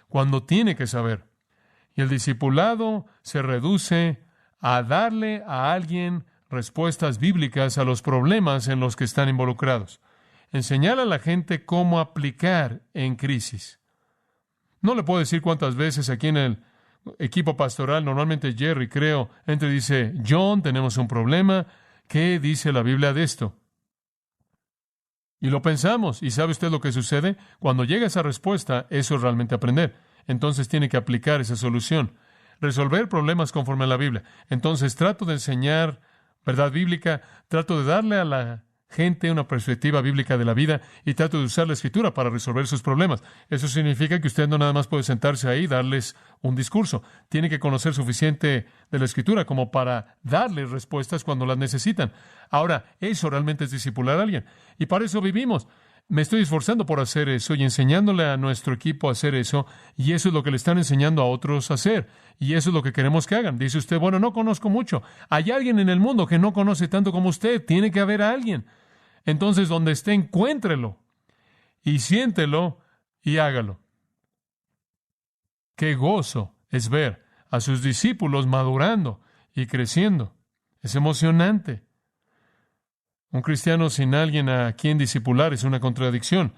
Cuando tiene que saber. Y el discipulado se reduce a darle a alguien respuestas bíblicas a los problemas en los que están involucrados. Enseñar a la gente cómo aplicar en crisis. No le puedo decir cuántas veces aquí en el equipo pastoral, normalmente Jerry, creo, entra y dice, John, tenemos un problema. ¿Qué dice la Biblia de esto? Y lo pensamos. ¿Y sabe usted lo que sucede? Cuando llega esa respuesta, eso es realmente aprender. Entonces tiene que aplicar esa solución. Resolver problemas conforme a la Biblia. Entonces trato de enseñar verdad bíblica, trato de darle a la gente una perspectiva bíblica de la vida y trato de usar la Escritura para resolver sus problemas. Eso significa que usted no nada más puede sentarse ahí y darles un discurso. Tiene que conocer suficiente de la Escritura como para darles respuestas cuando las necesitan. Ahora, eso realmente es discipular a alguien. Y para eso vivimos. me estoy esforzando por hacer eso y enseñándole a nuestro equipo a hacer eso, y eso es lo que le están enseñando a otros a hacer, y eso es lo que queremos que hagan. Dice usted, bueno, no conozco mucho. Hay alguien en el mundo que no conoce tanto como usted. Tiene que haber alguien. Entonces, donde esté, encuéntrelo y siéntelo y hágalo. Qué gozo es ver a sus discípulos madurando y creciendo. Es emocionante. Un cristiano sin alguien a quien discipular es una contradicción.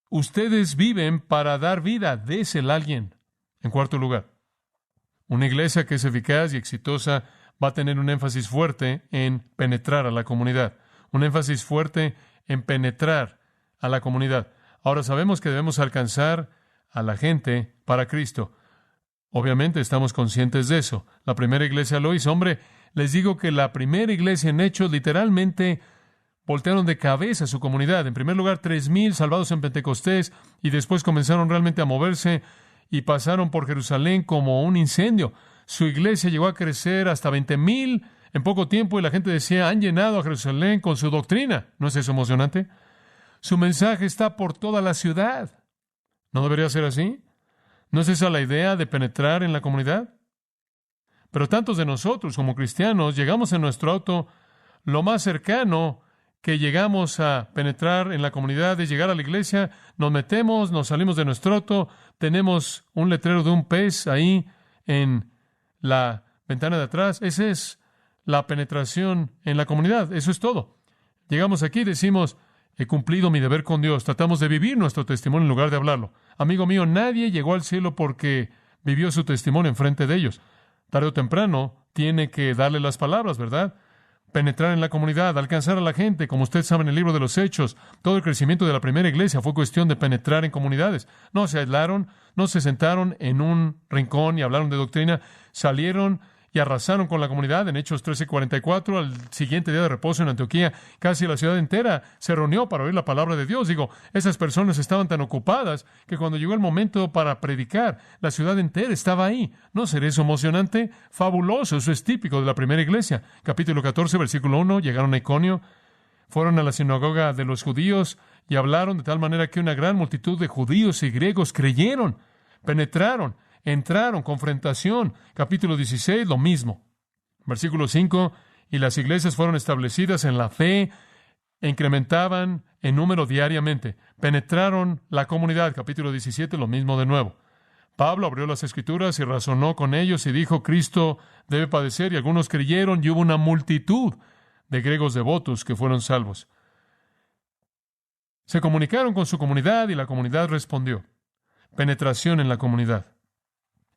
Ustedes viven para dar vida, désela a alguien. En cuarto lugar, una iglesia que es eficaz y exitosa va a tener un énfasis fuerte en penetrar a la comunidad. Un énfasis fuerte en penetrar a la comunidad. Ahora sabemos que debemos alcanzar a la gente para Cristo. Obviamente estamos conscientes de eso. La primera iglesia lo hizo. Hombre, les digo que la primera iglesia en Hechos literalmente voltearon de cabeza a su comunidad. En primer lugar, 3,000 salvados en Pentecostés, y después comenzaron realmente a moverse y pasaron por Jerusalén como un incendio. Su iglesia llegó a crecer hasta 20,000 en poco tiempo, y la gente decía, han llenado a Jerusalén con su doctrina. ¿No es eso emocionante? Su mensaje está por toda la ciudad. ¿No debería ser así? ¿No es esa la idea de penetrar en la comunidad? Pero tantos de nosotros como cristianos llegamos en nuestro auto, lo más cercano que llegamos a penetrar en la comunidad es llegar a la iglesia, nos metemos, nos salimos de nuestro auto, tenemos un letrero de un pez ahí en la ventana de atrás. Esa es la penetración en la comunidad, eso es todo. Llegamos aquí y decimos, he cumplido mi deber con Dios, tratamos de vivir nuestro testimonio en lugar de hablarlo. Amigo mío, nadie llegó al cielo porque vivió su testimonio enfrente de ellos. Tarde o temprano, tiene que darle las palabras, ¿verdad? Penetrar en la comunidad, alcanzar a la gente. Como usted sabe en el libro de los Hechos, todo el crecimiento de la primera iglesia fue cuestión de penetrar en comunidades. No se aislaron, no se sentaron en un rincón y hablaron de doctrina. Salieron y arrasaron con la comunidad. En Hechos 13:44, al siguiente día de reposo en Antioquía, casi la ciudad entera se reunió para oír la palabra de Dios. Esas personas estaban tan ocupadas que cuando llegó el momento para predicar, la ciudad entera estaba ahí. ¿No será eso emocionante? Fabuloso, eso es típico de la primera iglesia. Capítulo 14, versículo 1, llegaron a Iconio, fueron a la sinagoga de los judíos y hablaron de tal manera que una gran multitud de judíos y griegos creyeron, penetraron, entraron, confrontación. Capítulo 16, lo mismo. Versículo 5, y las iglesias fueron establecidas en la fe e incrementaban en número diariamente. Penetraron la comunidad. Capítulo 17, lo mismo de nuevo. Pablo abrió las Escrituras y razonó con ellos y dijo, Cristo debe padecer, y algunos creyeron, y hubo una multitud de griegos devotos que fueron salvos. Se comunicaron con su comunidad y la comunidad respondió. Penetración en la comunidad.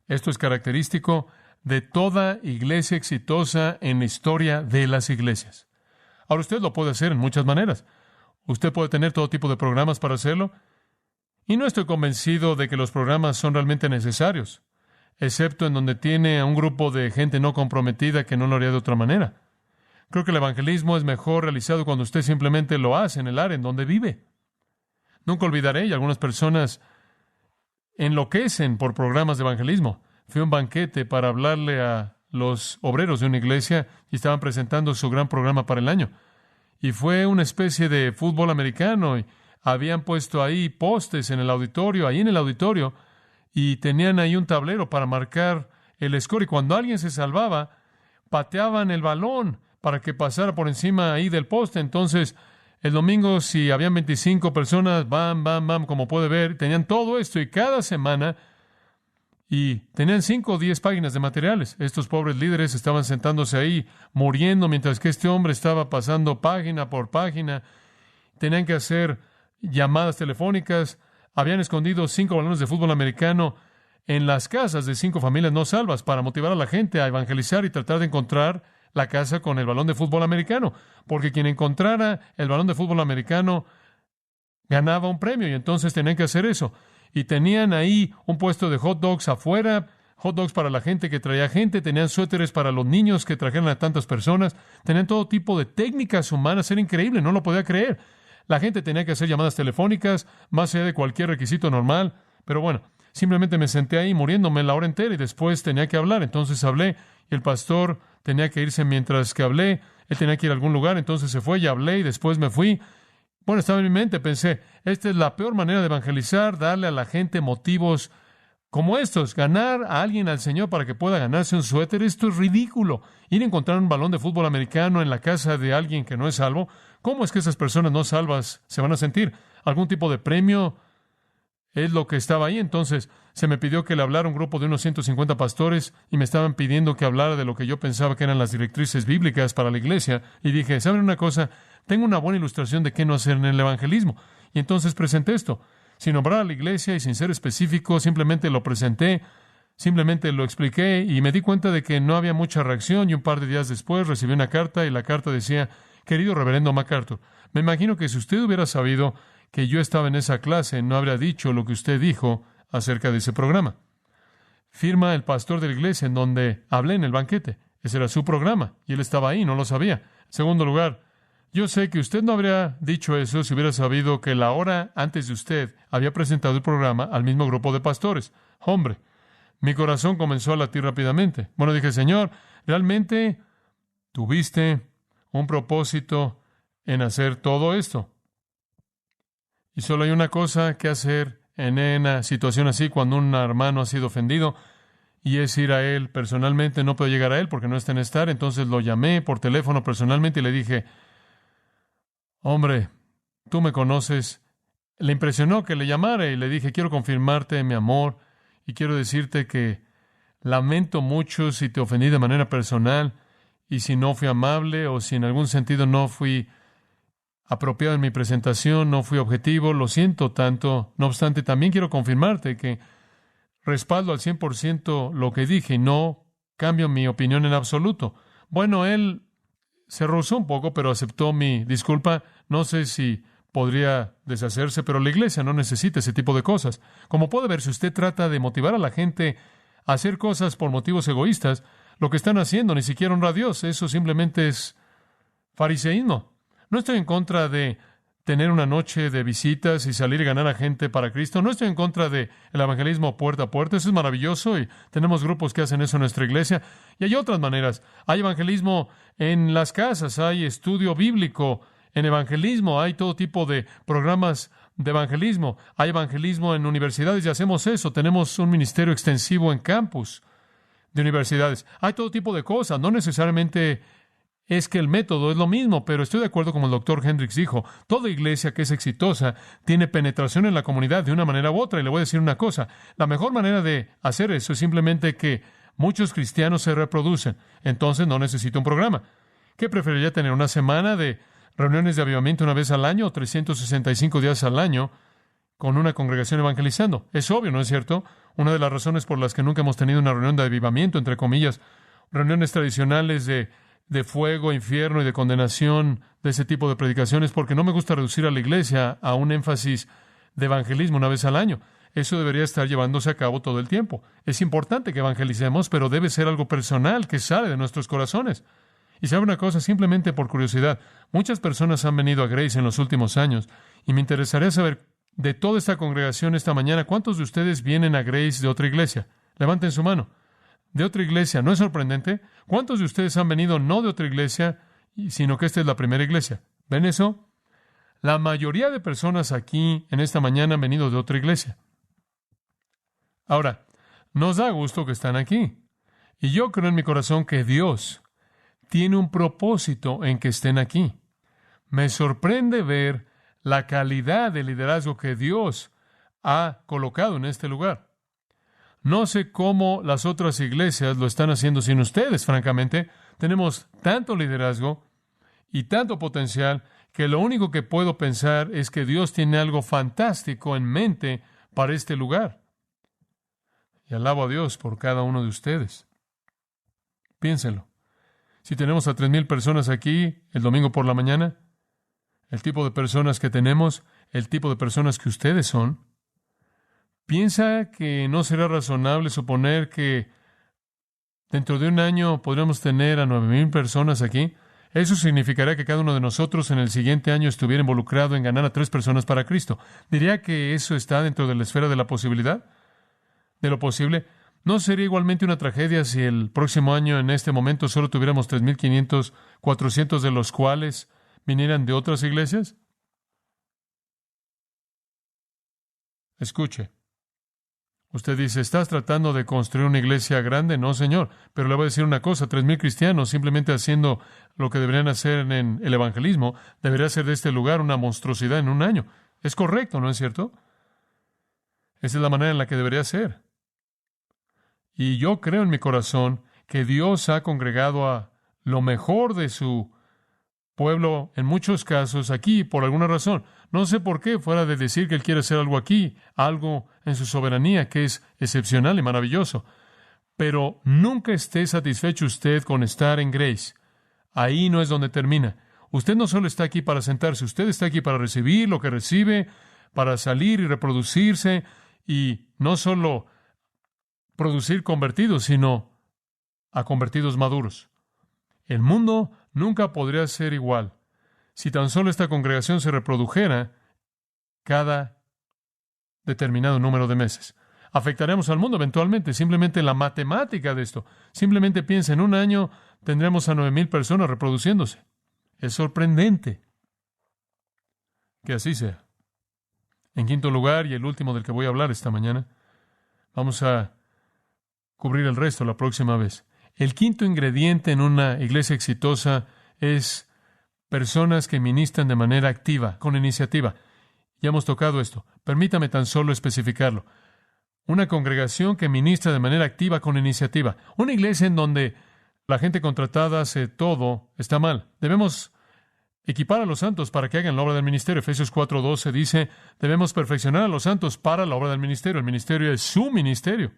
Esto es característico de toda iglesia exitosa en la historia de las iglesias. Ahora, usted lo puede hacer en muchas maneras. Usted puede tener todo tipo de programas para hacerlo. Y no estoy convencido de que los programas son realmente necesarios, excepto en donde tiene a un grupo de gente no comprometida que no lo haría de otra manera. Creo que el evangelismo es mejor realizado cuando usted simplemente lo hace en el área en donde vive. Nunca olvidaré, y algunas personas enloquecen por programas de evangelismo. Fui a un banquete para hablarle a los obreros de una iglesia y estaban presentando su gran programa para el año. Y fue una especie de fútbol americano y habían puesto ahí postes en el auditorio, y tenían ahí un tablero para marcar el score. Y cuando alguien se salvaba, pateaban el balón para que pasara por encima ahí del poste. Entonces, el domingo, si habían 25 personas, bam, bam, bam, como puede ver, tenían todo esto, y cada semana, y tenían 5 o 10 páginas de materiales. Estos pobres líderes estaban sentándose ahí, muriendo, mientras que este hombre estaba pasando página por página. Tenían que hacer llamadas telefónicas. Habían escondido 5 balones de fútbol americano en las casas de 5 familias no salvas para motivar a la gente a evangelizar y tratar de encontrar la casa con el balón de fútbol americano, porque quien encontrara el balón de fútbol americano ganaba un premio, y entonces tenían que hacer eso. Y tenían ahí un puesto de hot dogs afuera, hot dogs para la gente que traía gente, tenían suéteres para los niños que trajeran a tantas personas, tenían todo tipo de técnicas humanas. Era increíble, no lo podía creer. La gente tenía que hacer llamadas telefónicas, más allá de cualquier requisito normal, pero bueno, simplemente me senté ahí muriéndome la hora entera y después tenía que hablar. Entonces hablé y el pastor tenía que irse mientras que hablé. Él tenía que ir a algún lugar, entonces se fue y hablé y después me fui. Bueno, estaba en mi mente, pensé, esta es la peor manera de evangelizar, darle a la gente motivos como estos, ganar a alguien al Señor para que pueda ganarse un suéter. Esto es ridículo. Ir a encontrar un balón de fútbol americano en la casa de alguien que no es salvo. ¿Cómo es que esas personas no salvas se van a sentir? ¿Algún tipo de premio es lo que estaba ahí? Entonces se me pidió que le hablara a un grupo de unos 150 pastores y me estaban pidiendo que hablara de lo que yo pensaba que eran las directrices bíblicas para la iglesia. Y dije, ¿saben una cosa? Tengo una buena ilustración de qué no hacer en el evangelismo. Y entonces presenté esto. Sin nombrar a la iglesia y sin ser específico, simplemente lo presenté, simplemente lo expliqué y me di cuenta de que no había mucha reacción y un par de días después recibí una carta y la carta decía, querido reverendo MacArthur, me imagino que si usted hubiera sabido que yo estaba en esa clase, no habría dicho lo que usted dijo acerca de ese programa. Firma el pastor de la iglesia en donde hablé en el banquete. Ese era su programa y él estaba ahí, no lo sabía. En segundo lugar, yo sé que usted no habría dicho eso si hubiera sabido que la hora antes de usted había presentado el programa al mismo grupo de pastores. Hombre, mi corazón comenzó a latir rápidamente. Bueno, dije, Señor, ¿realmente tuviste un propósito en hacer todo esto? Y solo hay una cosa que hacer en una situación así cuando un hermano ha sido ofendido, y es ir a él personalmente. No puedo llegar a él porque no está en estar. Entonces lo llamé por teléfono personalmente y le dije, hombre, tú me conoces. Le impresionó que le llamara y le dije, quiero confirmarte mi amor y quiero decirte que lamento mucho si te ofendí de manera personal y si no fui amable o si en algún sentido no fui apropiado en mi presentación, no fui objetivo, lo siento tanto. No obstante, también quiero confirmarte que respaldo al 100% lo que dije y no cambio mi opinión en absoluto. Bueno, él se rozó un poco, pero aceptó mi disculpa. No sé si podría deshacerse, pero la iglesia no necesita ese tipo de cosas. Como puede ver, si usted trata de motivar a la gente a hacer cosas por motivos egoístas, lo que están haciendo ni siquiera honra a Dios. Eso simplemente es fariseísmo. No estoy en contra de tener una noche de visitas y salir y ganar a gente para Cristo. No estoy en contra de el evangelismo puerta a puerta. Eso es maravilloso y tenemos grupos que hacen eso en nuestra iglesia. Y hay otras maneras. Hay evangelismo en las casas, hay estudio bíblico en evangelismo, hay todo tipo de programas de evangelismo. Hay evangelismo en universidades y hacemos eso. Tenemos un ministerio extensivo en campus de universidades. Hay todo tipo de cosas. No necesariamente es que el método es lo mismo, pero estoy de acuerdo como el doctor Hendricks dijo, toda iglesia que es exitosa tiene penetración en la comunidad de una manera u otra. Y le voy a decir una cosa, la mejor manera de hacer eso es simplemente que muchos cristianos se reproducen. Entonces no necesita un programa. ¿Qué preferiría tener? ¿Una semana de reuniones de avivamiento una vez al año o 365 días al año con una congregación evangelizando? Es obvio, ¿no es cierto? Una de las razones por las que nunca hemos tenido una reunión de avivamiento, entre comillas, reuniones tradicionales de fuego, infierno y de condenación, de ese tipo de predicaciones, porque no me gusta reducir a la iglesia a un énfasis de evangelismo una vez al año. Eso debería estar llevándose a cabo todo el tiempo. Es importante que evangelicemos, pero debe ser algo personal que sale de nuestros corazones. Y sabe una cosa, simplemente por curiosidad, muchas personas han venido a Grace en los últimos años, y me interesaría saber de toda esta congregación esta mañana, ¿cuántos de ustedes vienen a Grace de otra iglesia? Levanten su mano. De otra iglesia, ¿no es sorprendente? ¿Cuántos de ustedes han venido no de otra iglesia, sino que esta es la primera iglesia? ¿Ven eso? La mayoría de personas aquí en esta mañana han venido de otra iglesia. Ahora, nos da gusto que están aquí. Y yo creo en mi corazón que Dios tiene un propósito en que estén aquí. Me sorprende ver la calidad de liderazgo que Dios ha colocado en este lugar. No sé cómo las otras iglesias lo están haciendo sin ustedes, francamente. Tenemos tanto liderazgo y tanto potencial que lo único que puedo pensar es que Dios tiene algo fantástico en mente para este lugar. Y alabo a Dios por cada uno de ustedes. Piénsenlo. Si tenemos a 3,000 personas aquí el domingo por la mañana, el tipo de personas que tenemos, el tipo de personas que ustedes son, ¿piensa que no será razonable suponer que dentro de un año podremos tener a 9,000 personas aquí? Eso significará que cada uno de nosotros en el siguiente año estuviera involucrado en ganar a 3 personas para Cristo. ¿Diría que eso está dentro de la esfera de la posibilidad? ¿De lo posible? ¿No sería igualmente una tragedia si el próximo año en este momento solo tuviéramos 3,500, 400 de los cuales vinieran de otras iglesias? Escuche. Usted dice, ¿estás tratando de construir una iglesia grande? No, señor. Pero le voy a decir una cosa, 3,000 cristianos simplemente haciendo lo que deberían hacer en el evangelismo, debería ser de este lugar una monstruosidad en un año. Es correcto, ¿no es cierto? Esa es la manera en la que debería ser. Y yo creo en mi corazón que Dios ha congregado a lo mejor de su pueblo en muchos casos aquí por alguna razón. No sé por qué, fuera de decir que Él quiere hacer algo aquí, algo en su soberanía que es excepcional y maravilloso. Pero nunca esté satisfecho usted con estar en Grace. Ahí no es donde termina. Usted no solo está aquí para sentarse, usted está aquí para recibir lo que recibe, para salir y reproducirse, y no solo producir convertidos, sino a convertidos maduros. El mundo nunca podría ser igual si tan solo esta congregación se reprodujera cada determinado número de meses. Afectaremos al mundo eventualmente, simplemente la matemática de esto. Simplemente piensa, en un año tendremos a 9,000 personas reproduciéndose. Es sorprendente que así sea. En quinto lugar, y el último del que voy a hablar esta mañana, vamos a cubrir el resto la próxima vez. El quinto ingrediente en una iglesia exitosa es personas que ministran de manera activa, con iniciativa. Ya hemos tocado esto. Permítame tan solo especificarlo. Una congregación que ministra de manera activa, con iniciativa. Una iglesia en donde la gente contratada hace todo está mal. Debemos equipar a los santos para que hagan la obra del ministerio. Efesios 4:12 dice, debemos perfeccionar a los santos para la obra del ministerio. El ministerio es su ministerio.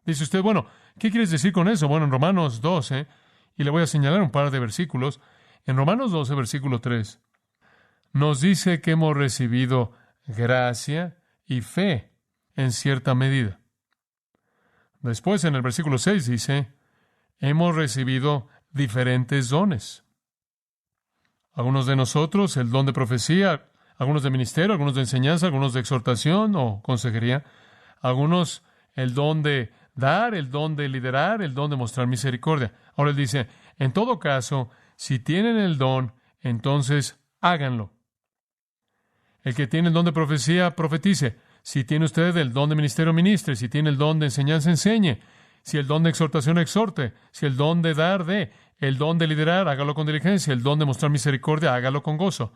Dice usted, bueno, ¿qué quieres decir con eso? Bueno, en Romanos 12, y le voy a señalar un par de versículos. En Romanos 12, versículo 3, nos dice que hemos recibido gracia y fe en cierta medida. Después, en el versículo 6 dice, hemos recibido diferentes dones. Algunos de nosotros, el don de profecía, algunos de ministerio, algunos de enseñanza, algunos de exhortación o consejería, algunos el don de dar, el don de liderar, el don de mostrar misericordia. Ahora él dice, en todo caso, si tienen el don, entonces háganlo. El que tiene el don de profecía, profetice. Si tiene usted el don de ministerio, ministre. Si tiene el don de enseñanza, enseñe. Si el don de exhortación, exhorte. Si el don de dar, dé. El don de liderar, hágalo con diligencia. El don de mostrar misericordia, hágalo con gozo.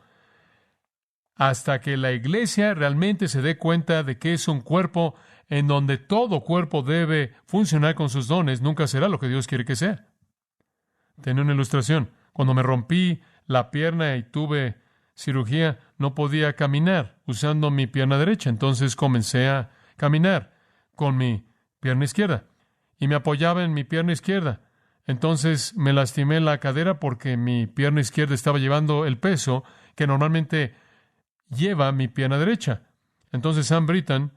Hasta que la iglesia realmente se dé cuenta de que es un cuerpo en donde todo cuerpo debe funcionar con sus dones, nunca será lo que Dios quiere que sea. Tengo una ilustración. Cuando me rompí la pierna y tuve cirugía, no podía caminar usando mi pierna derecha. Entonces comencé a caminar con mi pierna izquierda y me apoyaba en mi pierna izquierda. Entonces me lastimé la cadera porque mi pierna izquierda estaba llevando el peso que normalmente lleva mi pierna derecha. Entonces Sam Britton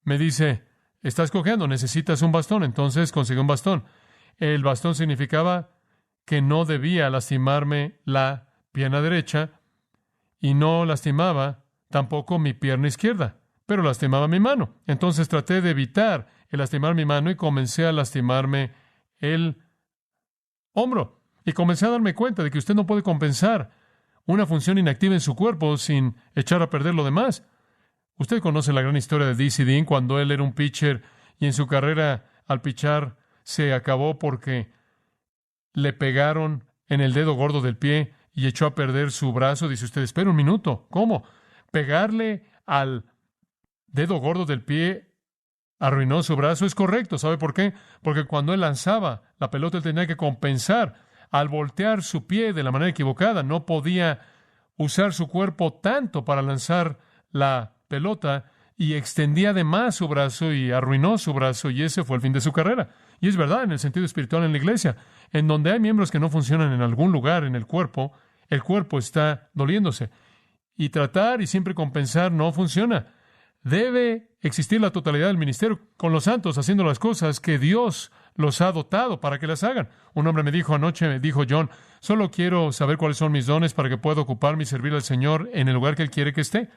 me dice, estás cojeando, necesitas un bastón. Entonces conseguí un bastón. El bastón significaba que no debía lastimarme la pierna derecha y no lastimaba tampoco mi pierna izquierda, pero lastimaba mi mano. Entonces traté de evitar el lastimar mi mano y comencé a lastimarme el hombro. Y comencé a darme cuenta de que usted no puede compensar una función inactiva en su cuerpo sin echar a perder lo demás. Usted conoce la gran historia de Dizzy Dean cuando él era un pitcher y en su carrera al pichar se acabó porque le pegaron en el dedo gordo del pie y echó a perder su brazo. Dice usted, espera un minuto, ¿cómo? ¿Pegarle al dedo gordo del pie arruinó su brazo? Es correcto, ¿sabe por qué? Porque cuando él lanzaba la pelota, él tenía que compensar. Al voltear su pie de la manera equivocada, no podía usar su cuerpo tanto para lanzar la pelota y extendía de más su brazo y arruinó su brazo, y ese fue el fin de su carrera. Y es verdad en el sentido espiritual en la iglesia. En donde hay miembros que no funcionan en algún lugar en el cuerpo está doliéndose. Y tratar y siempre compensar no funciona. Debe existir la totalidad del ministerio con los santos haciendo las cosas que Dios los ha dotado para que las hagan. Un hombre me dijo anoche, me dijo John, solo quiero saber cuáles son mis dones para que pueda ocuparme y servir al Señor en el lugar que Él quiere que esté.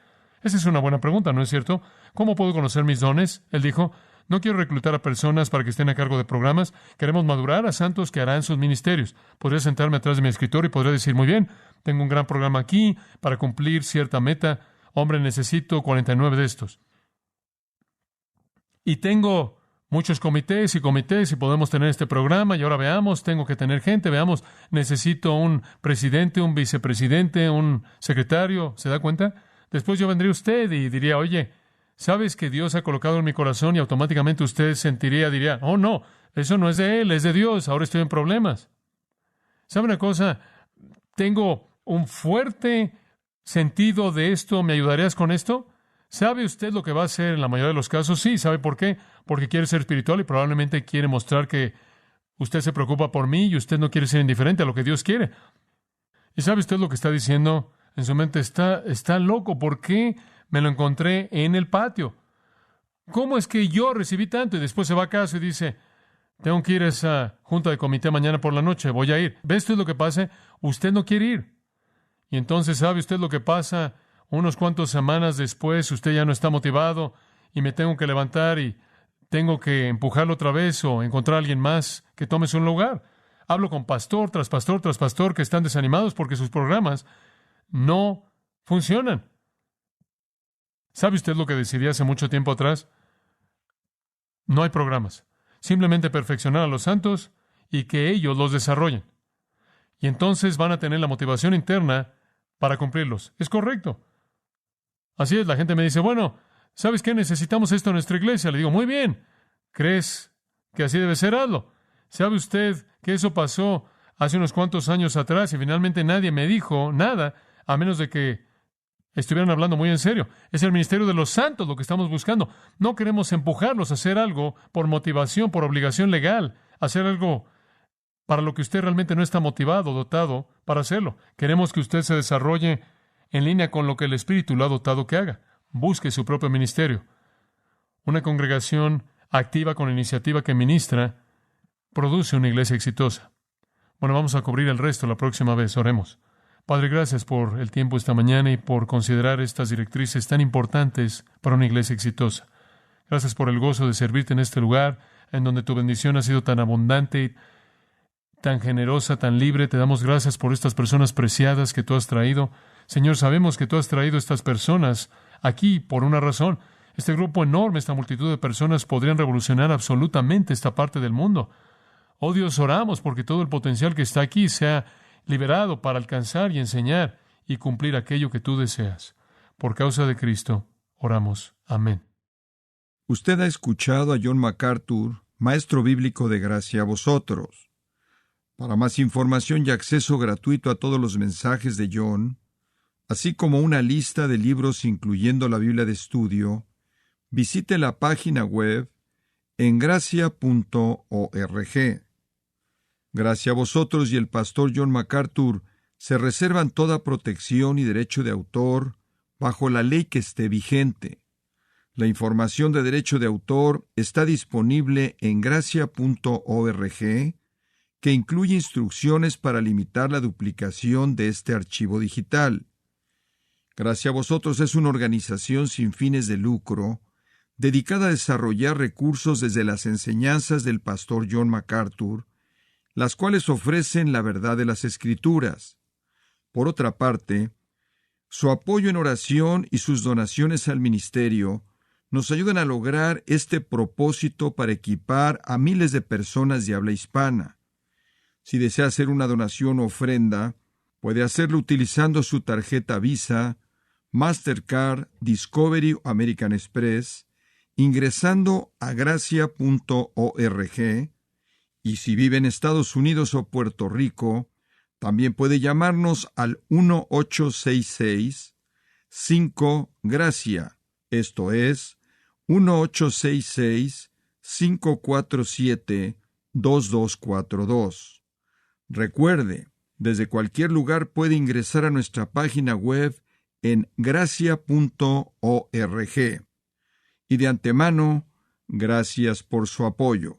Esa es una buena pregunta, ¿no es cierto? ¿Cómo puedo conocer mis dones? Él dijo, no quiero reclutar a personas para que estén a cargo de programas. Queremos madurar a santos que harán sus ministerios. Podría sentarme atrás de mi escritorio y podría decir, muy bien, tengo un gran programa aquí para cumplir cierta meta. Hombre, necesito 49 de estos. Y tengo muchos comités y podemos tener este programa y ahora veamos, tengo que tener gente, veamos, necesito un presidente, un vicepresidente, un secretario, ¿se da cuenta? Después yo vendría usted y diría, oye, ¿sabes que Dios ha colocado en mi corazón? Y automáticamente usted diría, oh no, eso no es de Él, es de Dios, ahora estoy en problemas. ¿Sabe una cosa? Tengo un fuerte sentido de esto, ¿me ayudarías con esto? ¿Sabe usted lo que va a hacer en la mayoría de los casos? Sí, ¿sabe por qué? Porque quiere ser espiritual y probablemente quiere mostrar que usted se preocupa por mí y usted no quiere ser indiferente a lo que Dios quiere. ¿Y sabe usted lo que está diciendo? En su mente está loco. ¿Por qué me lo encontré en el patio? ¿Cómo es que yo recibí tanto? Y después se va a casa y dice, tengo que ir a esa junta de comité mañana por la noche, voy a ir. ¿Ve usted lo que pasa? Usted no quiere ir. Y entonces, ¿sabe usted lo que pasa? Unos cuantos semanas después, usted ya no está motivado y me tengo que levantar y tengo que empujarlo otra vez o encontrar a alguien más que tome su lugar. Hablo con pastor tras pastor tras pastor que están desanimados porque sus programas no funcionan. ¿Sabe usted lo que decidí hace mucho tiempo atrás? No hay programas. Simplemente perfeccionar a los santos y que ellos los desarrollen. Y entonces van a tener la motivación interna para cumplirlos. Es correcto. Así es, la gente me dice, bueno, ¿sabes qué? Necesitamos esto en nuestra iglesia. Le digo, muy bien. ¿Crees que así debe ser? Hazlo. ¿Sabe usted que eso pasó hace unos cuantos años atrás y finalmente nadie me dijo nada, a menos de que estuvieran hablando muy en serio? Es el ministerio de los santos lo que estamos buscando. No queremos empujarlos a hacer algo por motivación, por obligación legal, hacer algo para lo que usted realmente no está motivado, dotado para hacerlo. Queremos que usted se desarrolle en línea con lo que el Espíritu lo ha dotado que haga. Busque su propio ministerio. Una congregación activa con iniciativa que ministra produce una iglesia exitosa. Bueno, vamos a cubrir el resto la próxima vez. Oremos. Padre, gracias por el tiempo esta mañana y por considerar estas directrices tan importantes para una iglesia exitosa. Gracias por el gozo de servirte en este lugar, en donde tu bendición ha sido tan abundante, tan generosa, tan libre. Te damos gracias por estas personas preciadas que tú has traído. Señor, sabemos que tú has traído estas personas aquí por una razón. Este grupo enorme, esta multitud de personas podrían revolucionar absolutamente esta parte del mundo. Oh Dios, oramos porque todo el potencial que está aquí sea liberado para alcanzar y enseñar y cumplir aquello que tú deseas. Por causa de Cristo, oramos. Amén. Usted ha escuchado a John MacArthur, maestro bíblico de Gracia a Vosotros. Para más información y acceso gratuito a todos los mensajes de John, así como una lista de libros incluyendo la Biblia de estudio, visite la página web en gracia.org. Gracia a Vosotros y el pastor John MacArthur se reservan toda protección y derecho de autor bajo la ley que esté vigente. La información de derecho de autor está disponible en gracia.org, que incluye instrucciones para limitar la duplicación de este archivo digital. Gracia a Vosotros es una organización sin fines de lucro dedicada a desarrollar recursos desde las enseñanzas del pastor John MacArthur, las cuales ofrecen la verdad de las Escrituras. Por otra parte, su apoyo en oración y sus donaciones al ministerio nos ayudan a lograr este propósito para equipar a miles de personas de habla hispana. Si desea hacer una donación o ofrenda, puede hacerlo utilizando su tarjeta Visa, Mastercard, Discovery o American Express, ingresando a gracia.org, y si vive en Estados Unidos o Puerto Rico, también puede llamarnos al 1-866-5-GRACIA, esto es, 1-866-547-2242. Recuerde, desde cualquier lugar puede ingresar a nuestra página web en gracia.org. Y de antemano, gracias por su apoyo.